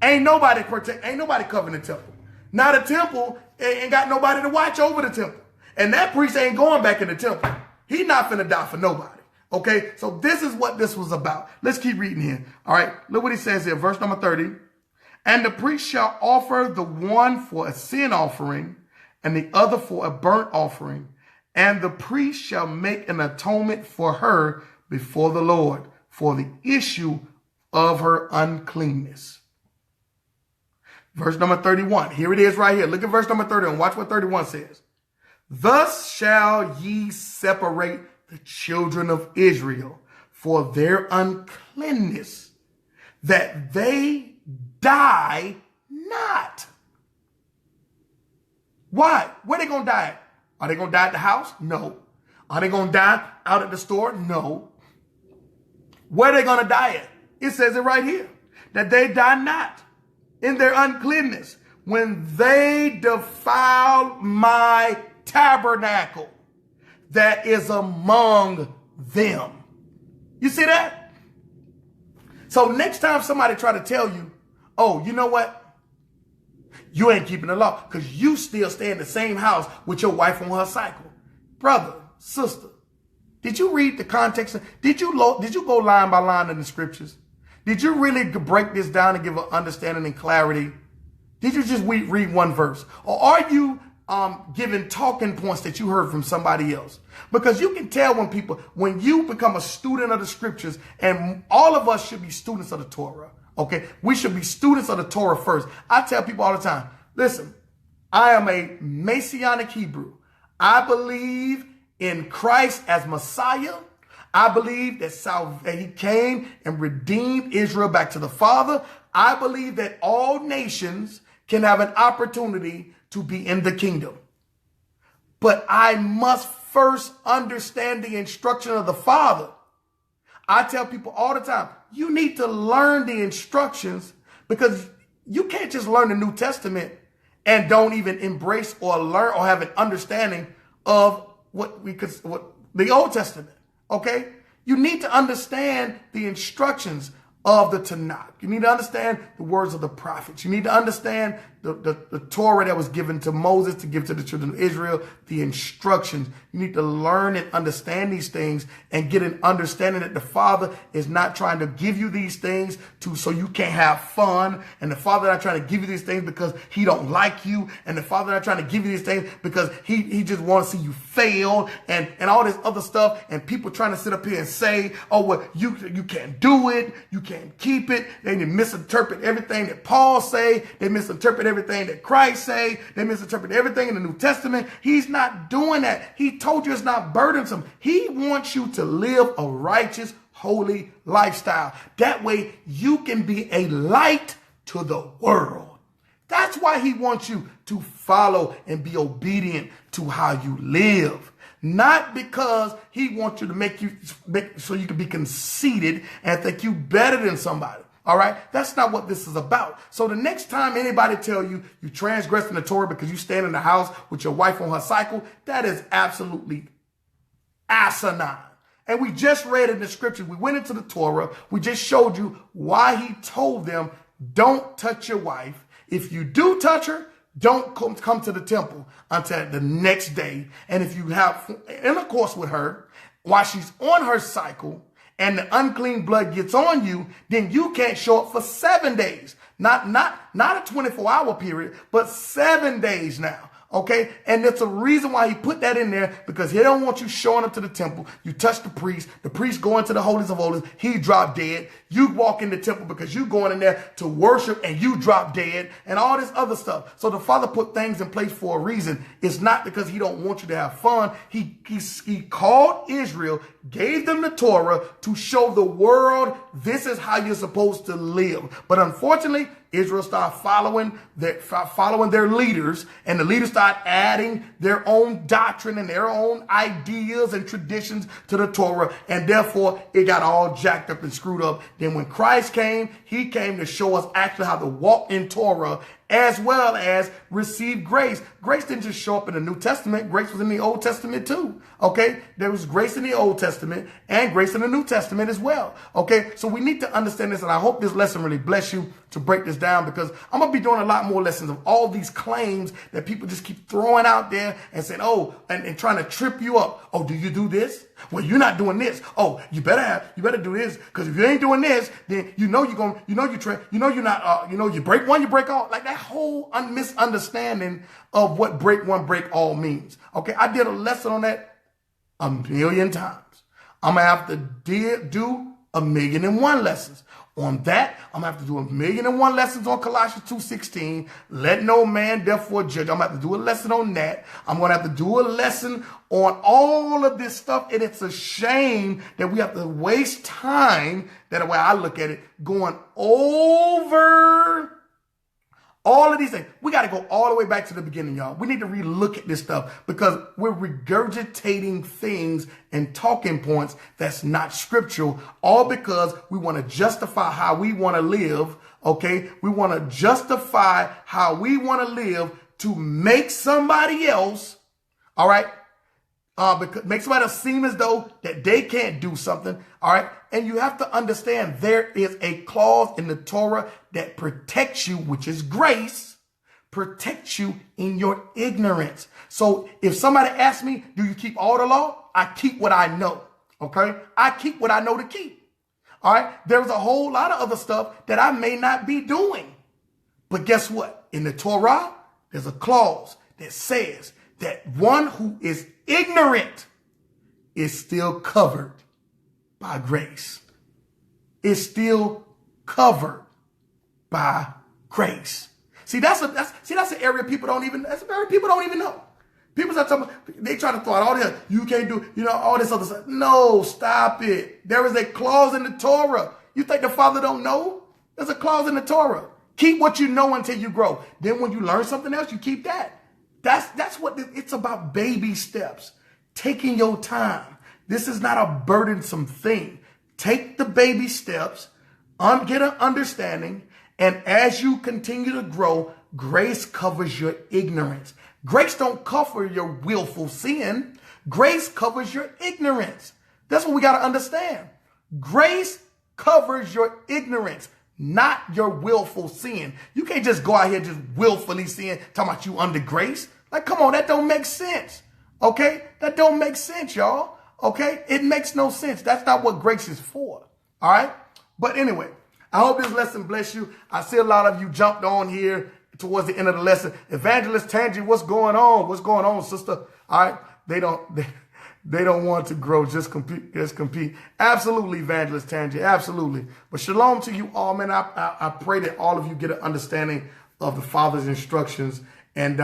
Ain't nobody covering the temple. Now the temple ain't got nobody to watch over the temple. And that priest ain't going back in the temple. He not finna die for nobody. Okay, so this is what this was about. Let's keep reading here. All right, look what he says here, verse number 30. And the priest shall offer the one for a sin offering and the other for a burnt offering. And the priest shall make an atonement for her before the Lord for the issue of her uncleanness. Verse number 31. Here it is right here. Look at verse number 31. Watch what 31 says. Thus shall ye separate the children of Israel for their uncleanness, that they die not. Why? Where they going to die at? Are they going to die at the house? No. Are they going to die out at the store? No. Where are they going to die at? It says it right here, that they die not in their uncleanness when they defile my tabernacle that is among them. You see that? So next time somebody try to tell you, oh, you know what? You ain't keeping the law because you still stay in the same house with your wife on her cycle. Brother, sister, did you read the context? Did you go line by line in the scriptures? Did you really break this down and give an understanding and clarity? Did you just read one verse? Or are you giving talking points that you heard from somebody else? Because you can tell when you become a student of the scriptures, and all of us should be students of the Torah. Okay, we should be students of the Torah first. I tell people all the time, listen, I am a Messianic Hebrew. I believe in Christ as Messiah. I believe that he came and redeemed Israel back to the Father. I believe that all nations can have an opportunity to be in the kingdom. But I must first understand the instruction of the Father. I tell people all the time, you need to learn the instructions, because you can't just learn the New Testament and don't even embrace or learn or have an understanding of what the Old Testament. Okay? You need to understand the instructions of the Tanakh. You need to understand the words of the prophets. You need to understand the Torah that was given to Moses to give to the children of Israel, the instructions. You need to learn and understand these things and get an understanding that the Father is not trying to give you these things so you can't have fun. And the Father not trying to give you these things because he don't like you. And the Father not trying to give you these things because he just wants to see you fail and all this other stuff. And people trying to sit up here and say, oh, well, you can't do it. You can't keep it. They misinterpret everything that Paul say. They misinterpret everything that Christ say. They misinterpret everything in the New Testament. He's not doing that. He told you it's not burdensome. He wants you to live a righteous, holy lifestyle. That way you can be a light to the world. That's why he wants you to follow and be obedient to how you live. Not because he wants you to make so you can be conceited and think you better than somebody. All right. That's not what this is about. So the next time anybody tell you transgressing the Torah because you stand in the house with your wife on her cycle, that is absolutely asinine. And we just read in the scripture, we went into the Torah. We just showed you why he told them, don't touch your wife. If you do touch her, don't come to the temple until the next day. And if you have intercourse with her while she's on her cycle and the unclean blood gets on you, then you can't show up for 7 days. Not a 24-hour period, but 7 days now. Okay. And that's a reason why he put that in there, because he don't want you showing up to the temple. You touch the priest go into the holies of holies. He drop dead. You walk in the temple because you going in there to worship and you drop dead and all this other stuff. So the Father put things in place for a reason. It's not because he don't want you to have fun. He called Israel, gave them the Torah to show the world this is how you're supposed to live. But unfortunately, Israel started following their leaders, and the leaders started adding their own doctrine and their own ideas and traditions to the Torah, and therefore it got all jacked up and screwed up. Then when Christ came, he came to show us actually how to walk in Torah as well as receive grace. Grace didn't just show up in the New Testament. Grace was in the Old Testament too. Okay. There was grace in the Old Testament and grace in the New Testament as well. Okay. So we need to understand this. And I hope this lesson really bless you to break this down, because I'm going to be doing a lot more lessons of all these claims that people just keep throwing out there and saying, oh, and trying to trip you up. Oh, do you do this? Well, you're not doing this. Oh, you better do this, because if you ain't doing this, then you break one, you break all. Like that whole misunderstanding of what break one, break all means. Okay, I did a lesson on that 1,000,000 times. I'm gonna have to do 1,000,001 lessons on that. I'm gonna have to do 1,000,001 lessons on Colossians 2:16. Let no man therefore judge. I'm gonna have to do a lesson on that. I'm gonna have to do a lesson on all of this stuff. And it's a shame that we have to waste time, that way I look at it, going over all of these things. We got to go all the way back to the beginning, y'all. We need to relook at this stuff, because we're regurgitating things and talking points that's not scriptural, all because we want to justify how we want to live. Okay. We want to justify how we want to live to make somebody else, all right, because make somebody else seem as though that they can't do something. All right. And you have to understand there is a clause in the Torah that protects you, which is grace, protects you in your ignorance. So if somebody asks me, do you keep all the law? I keep what I know. Okay. I keep what I know to keep. All right. There's a whole lot of other stuff that I may not be doing. But guess what? In the Torah, there's a clause that says that one who is ignorant is still covered by grace. Is still covered by grace. See, that's an area people don't even know. People start talking, they try to throw out all this, you can't do, all this other stuff. No, stop it. There is a clause in the Torah. You think the Father don't know? There's a clause in the Torah. Keep what you know until you grow. Then when you learn something else, you keep that. That's what it's about. Baby steps, taking your time. This is not a burdensome thing. Take the baby steps, get an understanding. And as you continue to grow, grace covers your ignorance. Grace don't cover your willful sin. Grace covers your ignorance. That's what we got to understand. Grace covers your ignorance, not your willful sin. You can't just go out here just willfully sin, talking about you under grace. Like, come on, that don't make sense. Okay? That don't make sense, y'all. Okay? It makes no sense. That's not what grace is for. All right? But anyway, I hope this lesson bless you. I see a lot of you jumped on here towards the end of the lesson. Evangelist Tangi, what's going on? What's going on, sister? All right? They don't want to grow, just compete. Absolutely, Evangelist Tangi, absolutely. But shalom to you all, man. I pray that all of you get an understanding of the Father's instructions. And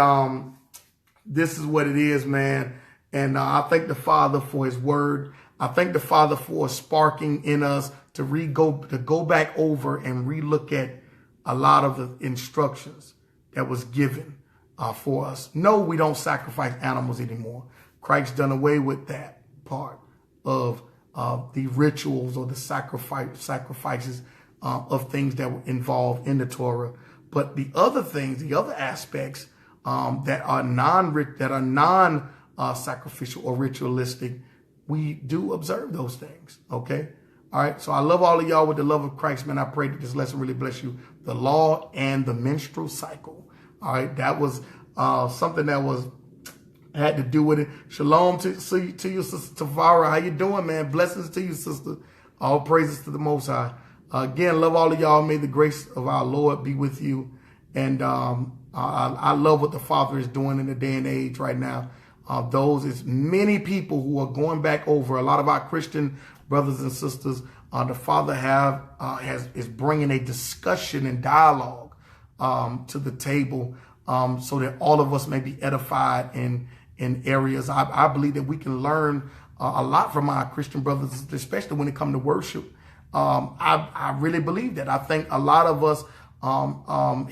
this is what it is, man. And I thank the Father for his word. I thank the Father for sparking in us to go back over and relook at a lot of the instructions that was given for us. No, we don't sacrifice animals anymore. Christ done away with that part of the rituals or the sacrifices of things that were involved in the Torah. But the other things, the other aspects that are non-sacrificial or ritualistic, we do observe those things. Okay. All right. So I love all of y'all with the love of Christ, man. I pray that this lesson really bless you. The law and the menstrual cycle. All right. That was something that had to do with it. Shalom to you, Sister Tavara. How you doing, man? Blessings to you, sister. All praises to the Most High. Again, love all of y'all. May the grace of our Lord be with you. And I love what the Father is doing in the day and age right now. Those is many people who are going back over. A lot of our Christian brothers and sisters, the Father is bringing a discussion and dialogue to the table, so that all of us may be edified in areas. I believe that we can learn a lot from our Christian brothers, especially when it comes to worship. I really believe that. I think a lot of us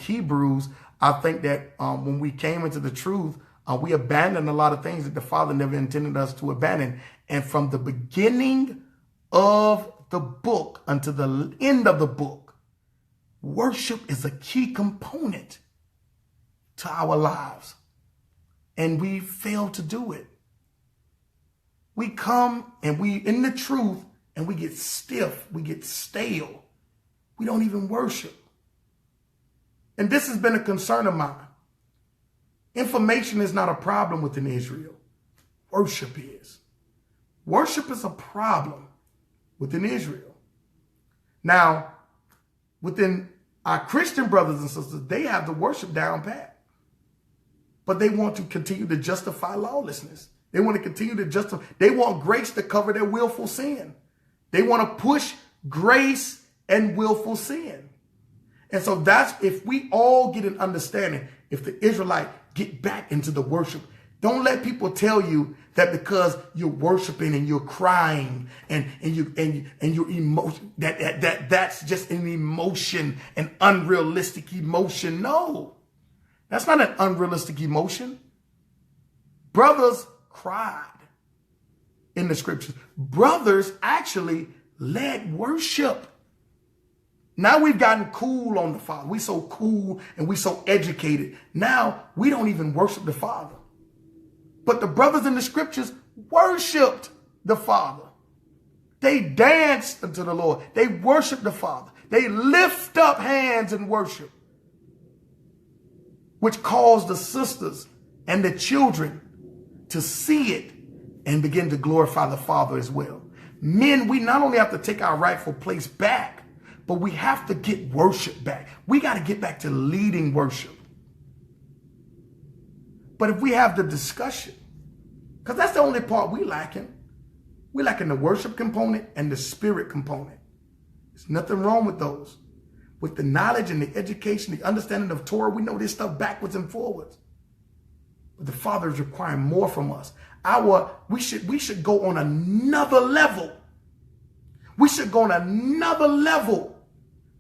Hebrews, I think that when we came into the truth, we abandoned a lot of things that the Father never intended us to abandon. And from the beginning of the book until the end of the book, worship is a key component to our lives. And we fail to do it. We come and we in the truth and we get stiff. We get stale. We don't even worship. And this has been a concern of mine. Information is not a problem within Israel. Worship is. Worship is a problem within Israel. Now, within our Christian brothers and sisters, they have the worship down pat. But they want to continue to justify lawlessness. They want to continue to justify. They want grace to cover their willful sin. They want to push grace and willful sin. And so that's, if we all get an understanding, if the Israelite get back into the worship, don't let people tell you that because you're worshiping and you're crying and your emotion, that's just an emotion, an unrealistic emotion. No, that's not an unrealistic emotion. Brothers cried in the scriptures. Brothers actually led worship. Now we've gotten cool on the Father. We so cool and we so educated. Now we don't even worship the Father. But the brothers in the scriptures worshiped the Father. They danced unto the Lord. They worshiped the Father. They lift up hands in worship, which caused the sisters and the children to see it and begin to glorify the Father as well. Men, we not only have to take our rightful place back, but we have to get worship back. We got to get back to leading worship. But if we have the discussion, because that's the only part we lacking. We lacking the worship component and the spirit component. There's nothing wrong with those. With the knowledge and the education, the understanding of Torah, we know this stuff backwards and forwards. But the Father is requiring more from us. We should go on another level. We should go on another level.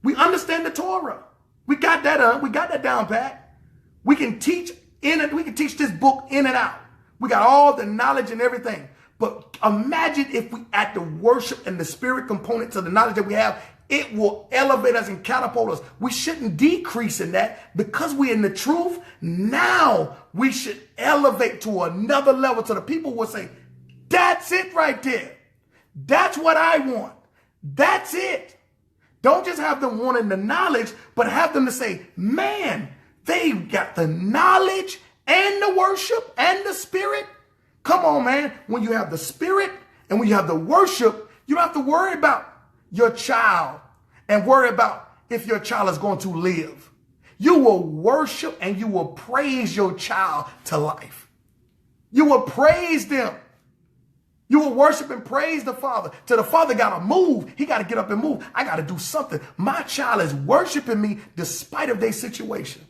We understand the Torah. We got that we got that down pat. We can teach in it. We can teach this book in and out. We got all the knowledge and everything. But imagine if we add the worship and the spirit component to the knowledge that we have, it will elevate us and catapult us. We shouldn't decrease in that because we're in the truth. Now we should elevate to another level so the people will say, that's it right there. That's what I want. That's it. Don't just have them wanting the knowledge, but have them to say, man, they got the knowledge and the worship and the spirit. Come on, man. When you have the spirit and when you have the worship, you don't have to worry about your child and worry about if your child is going to live. You will worship and you will praise your child to life. You will praise them. You will worship and praise the Father. Till the Father got to move. He got to get up and move. I got to do something. My child is worshiping me despite of their situation.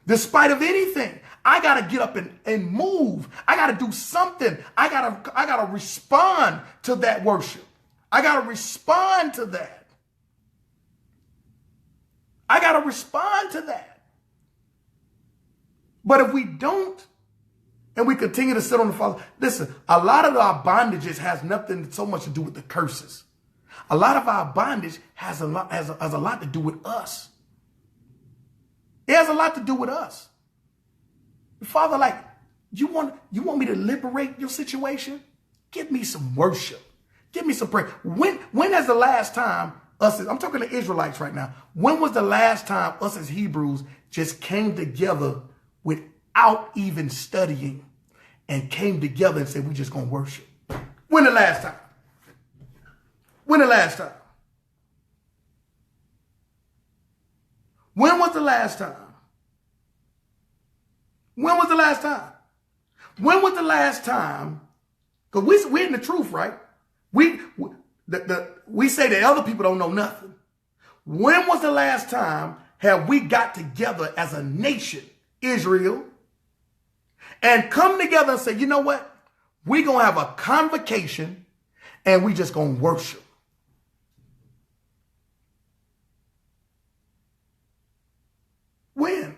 Despite of anything. I got to get up and move. I got to do something. I got to respond to that worship. I got to respond to that. I got to respond to that. But if we don't, and we continue to sit on the Father, listen, a lot of our bondages has nothing so much to do with the curses. A lot of our bondage has a lot to do with us. It has a lot to do with us. The Father, like, you want me to liberate your situation? Give me some worship. Give me some prayer. When has the last time I'm talking to Israelites right now. When was the last time us as Hebrews just came together without even studying and came together and said, we just going to worship? When the last time? When the last time? When was the last time? When was the last time? When was the last time? Because we're in the truth, right? We say that other people don't know nothing. When was the last time have we got together as a nation, Israel, and come together and say, you know what? We're going to have a convocation and we just going to worship. When?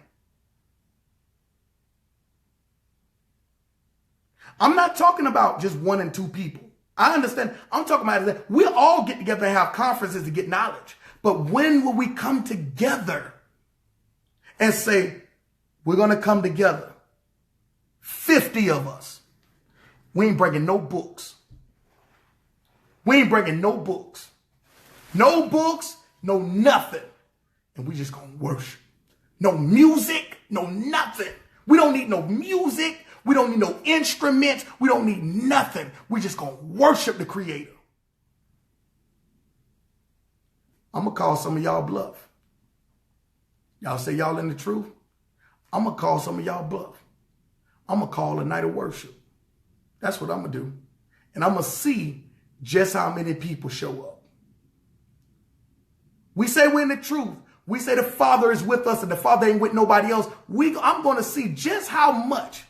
I'm not talking about just one and two people. I understand. I'm talking about that we'll all get together and have conferences to get knowledge. But when will we come together and say, We're going to come together. 50 of us. We ain't bringing no books. We ain't bringing no books. No books, no nothing. And we just going to worship. No music, no nothing. We don't need no music. We don't need no instruments. We don't need nothing. We just going to worship the Creator. I'm going to call some of y'all bluff. Y'all say y'all in the truth. I'm going to call some of y'all bluff. I'm going to call a night of worship. That's what I'm going to do. And I'm going to see just how many people show up. We say we're in the truth. We say the Father is with us and the Father ain't with nobody else. I'm going to see just how much.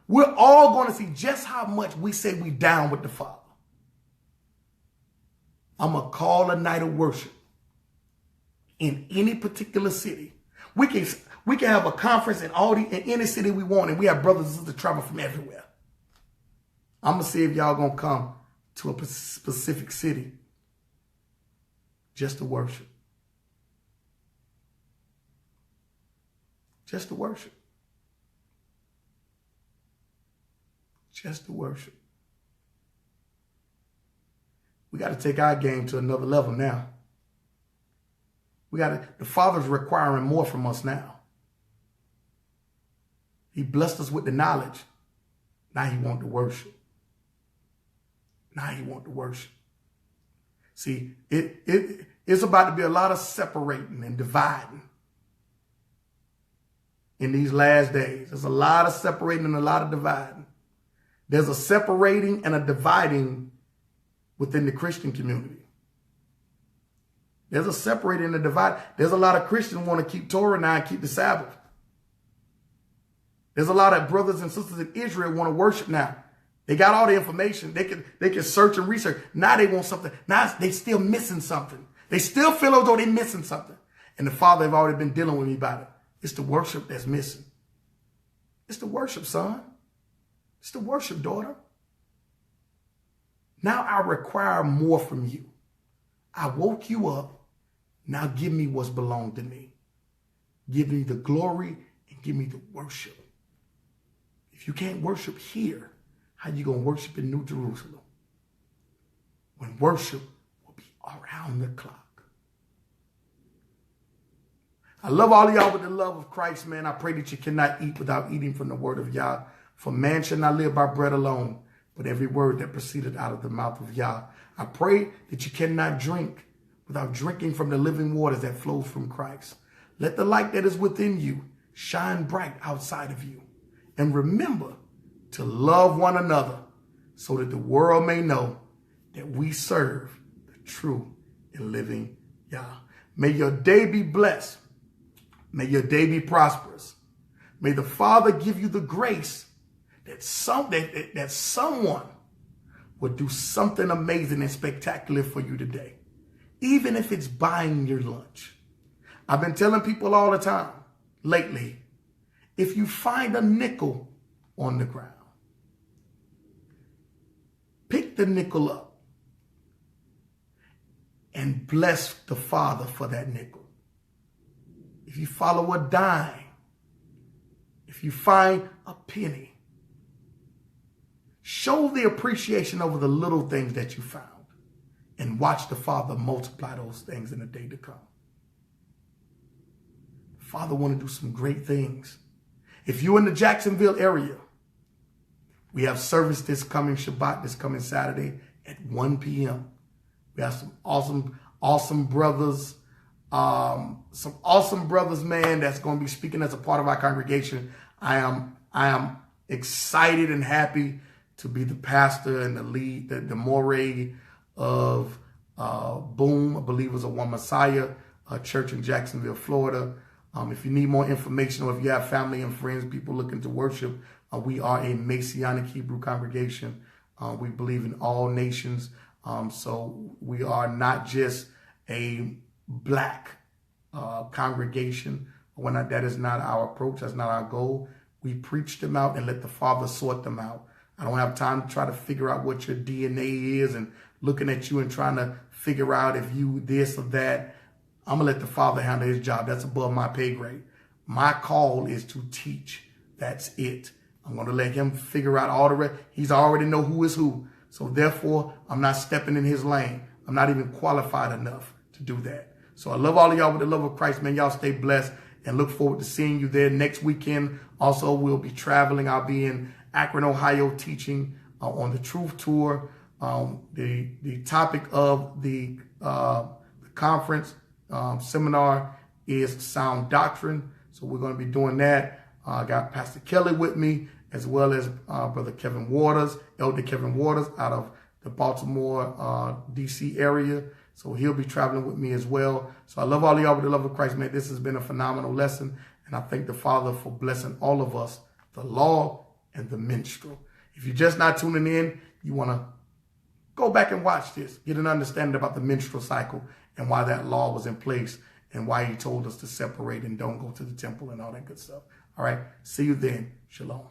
We're all going to see just how much we say we down with the Father. I'm going to call a night of worship in any particular city. We can have a conference in any city we want, and we have brothers and sisters travel from everywhere. I'm going to see if y'all going to come to a specific city just to worship. Just to worship. Just to worship. We got to take our game to another level now. The Father's requiring more from us now. He blessed us with the knowledge. Now he wants to worship. Now he wants to worship. See, it's about to be a lot of separating and dividing in these last days. There's a lot of separating and a lot of dividing. There's a separating and a dividing within the Christian community. There's a separating and a divide. There's a lot of Christians who want to keep Torah now and keep the Sabbath. There's a lot of brothers and sisters in Israel who want to worship now. They got all the information. They can search and research. Now they want something. Now they still missing something. They still feel as though they're missing something. And the Father have already been dealing with me about it. It's the worship that's missing. It's the worship, son. It's the worship, daughter. Now I require more from you. I woke you up. Now give me what's belonged to me. Give me the glory and give me the worship. If you can't worship here, how you going to worship in New Jerusalem? When worship will be around the clock. I love all of y'all with the love of Christ, man. I pray that you cannot eat without eating from the word of Yah. For man shall not live by bread alone, but every word that proceeded out of the mouth of Yah. I pray that you cannot drink without drinking from the living waters that flows from Christ. Let the light that is within you shine bright outside of you. And remember to love one another so that the world may know that we serve the true and living Yah. May your day be blessed. May your day be prosperous. May the Father give you the grace that someone would do something amazing and spectacular for you today, even if it's buying your lunch. I've been telling people all the time lately, if you find a nickel on the ground, pick the nickel up and bless the Father for that nickel. If you follow a dime, if you find a penny, show the appreciation over the little things that you found and watch the Father multiply those things in the day to come. The Father want to do some great things. If you're in the Jacksonville area, we have service this coming Shabbat, this coming Saturday at 1 p.m. We have some awesome brothers, man, that's going to be speaking as a part of our congregation. I am excited and happy to be the pastor and the lead, the moray of Boom, I believe it was a One Messiah church in Jacksonville, Florida. If you need more information or if you have family and friends, people looking to worship, we are a Messianic Hebrew congregation. We believe in all nations. So we are not just a black congregation. That is not our approach. That's not our goal. We preach them out and let the Father sort them out. I don't have time to try to figure out what your DNA is and looking at you and trying to figure out if you this or that. I'm going to let the Father handle his job. That's above my pay grade. My call is to teach. That's it. I'm going to let him figure out all the rest. He's already know who is who. So therefore, I'm not stepping in his lane. I'm not even qualified enough to do that. So I love all of y'all with the love of Christ, man. Y'all stay blessed and look forward to seeing you there next weekend. Also, we'll be traveling. I'll be in Akron, Ohio, teaching on the Truth Tour. The topic of the conference seminar is sound doctrine. So we're going to be doing that. I got Pastor Kelly with me, as well as Brother Kevin Waters, Elder Kevin Waters, out of the Baltimore, D.C. area. So he'll be traveling with me as well. So I love all of y'all with the love of Christ, man. This has been a phenomenal lesson. And I thank the Father for blessing all of us, the law and the minstrel. If you're just not tuning in, you want to go back and watch this. Get an understanding about the menstrual cycle and why that law was in place and why he told us to separate and don't go to the temple and all that good stuff. All right. See you then. Shalom.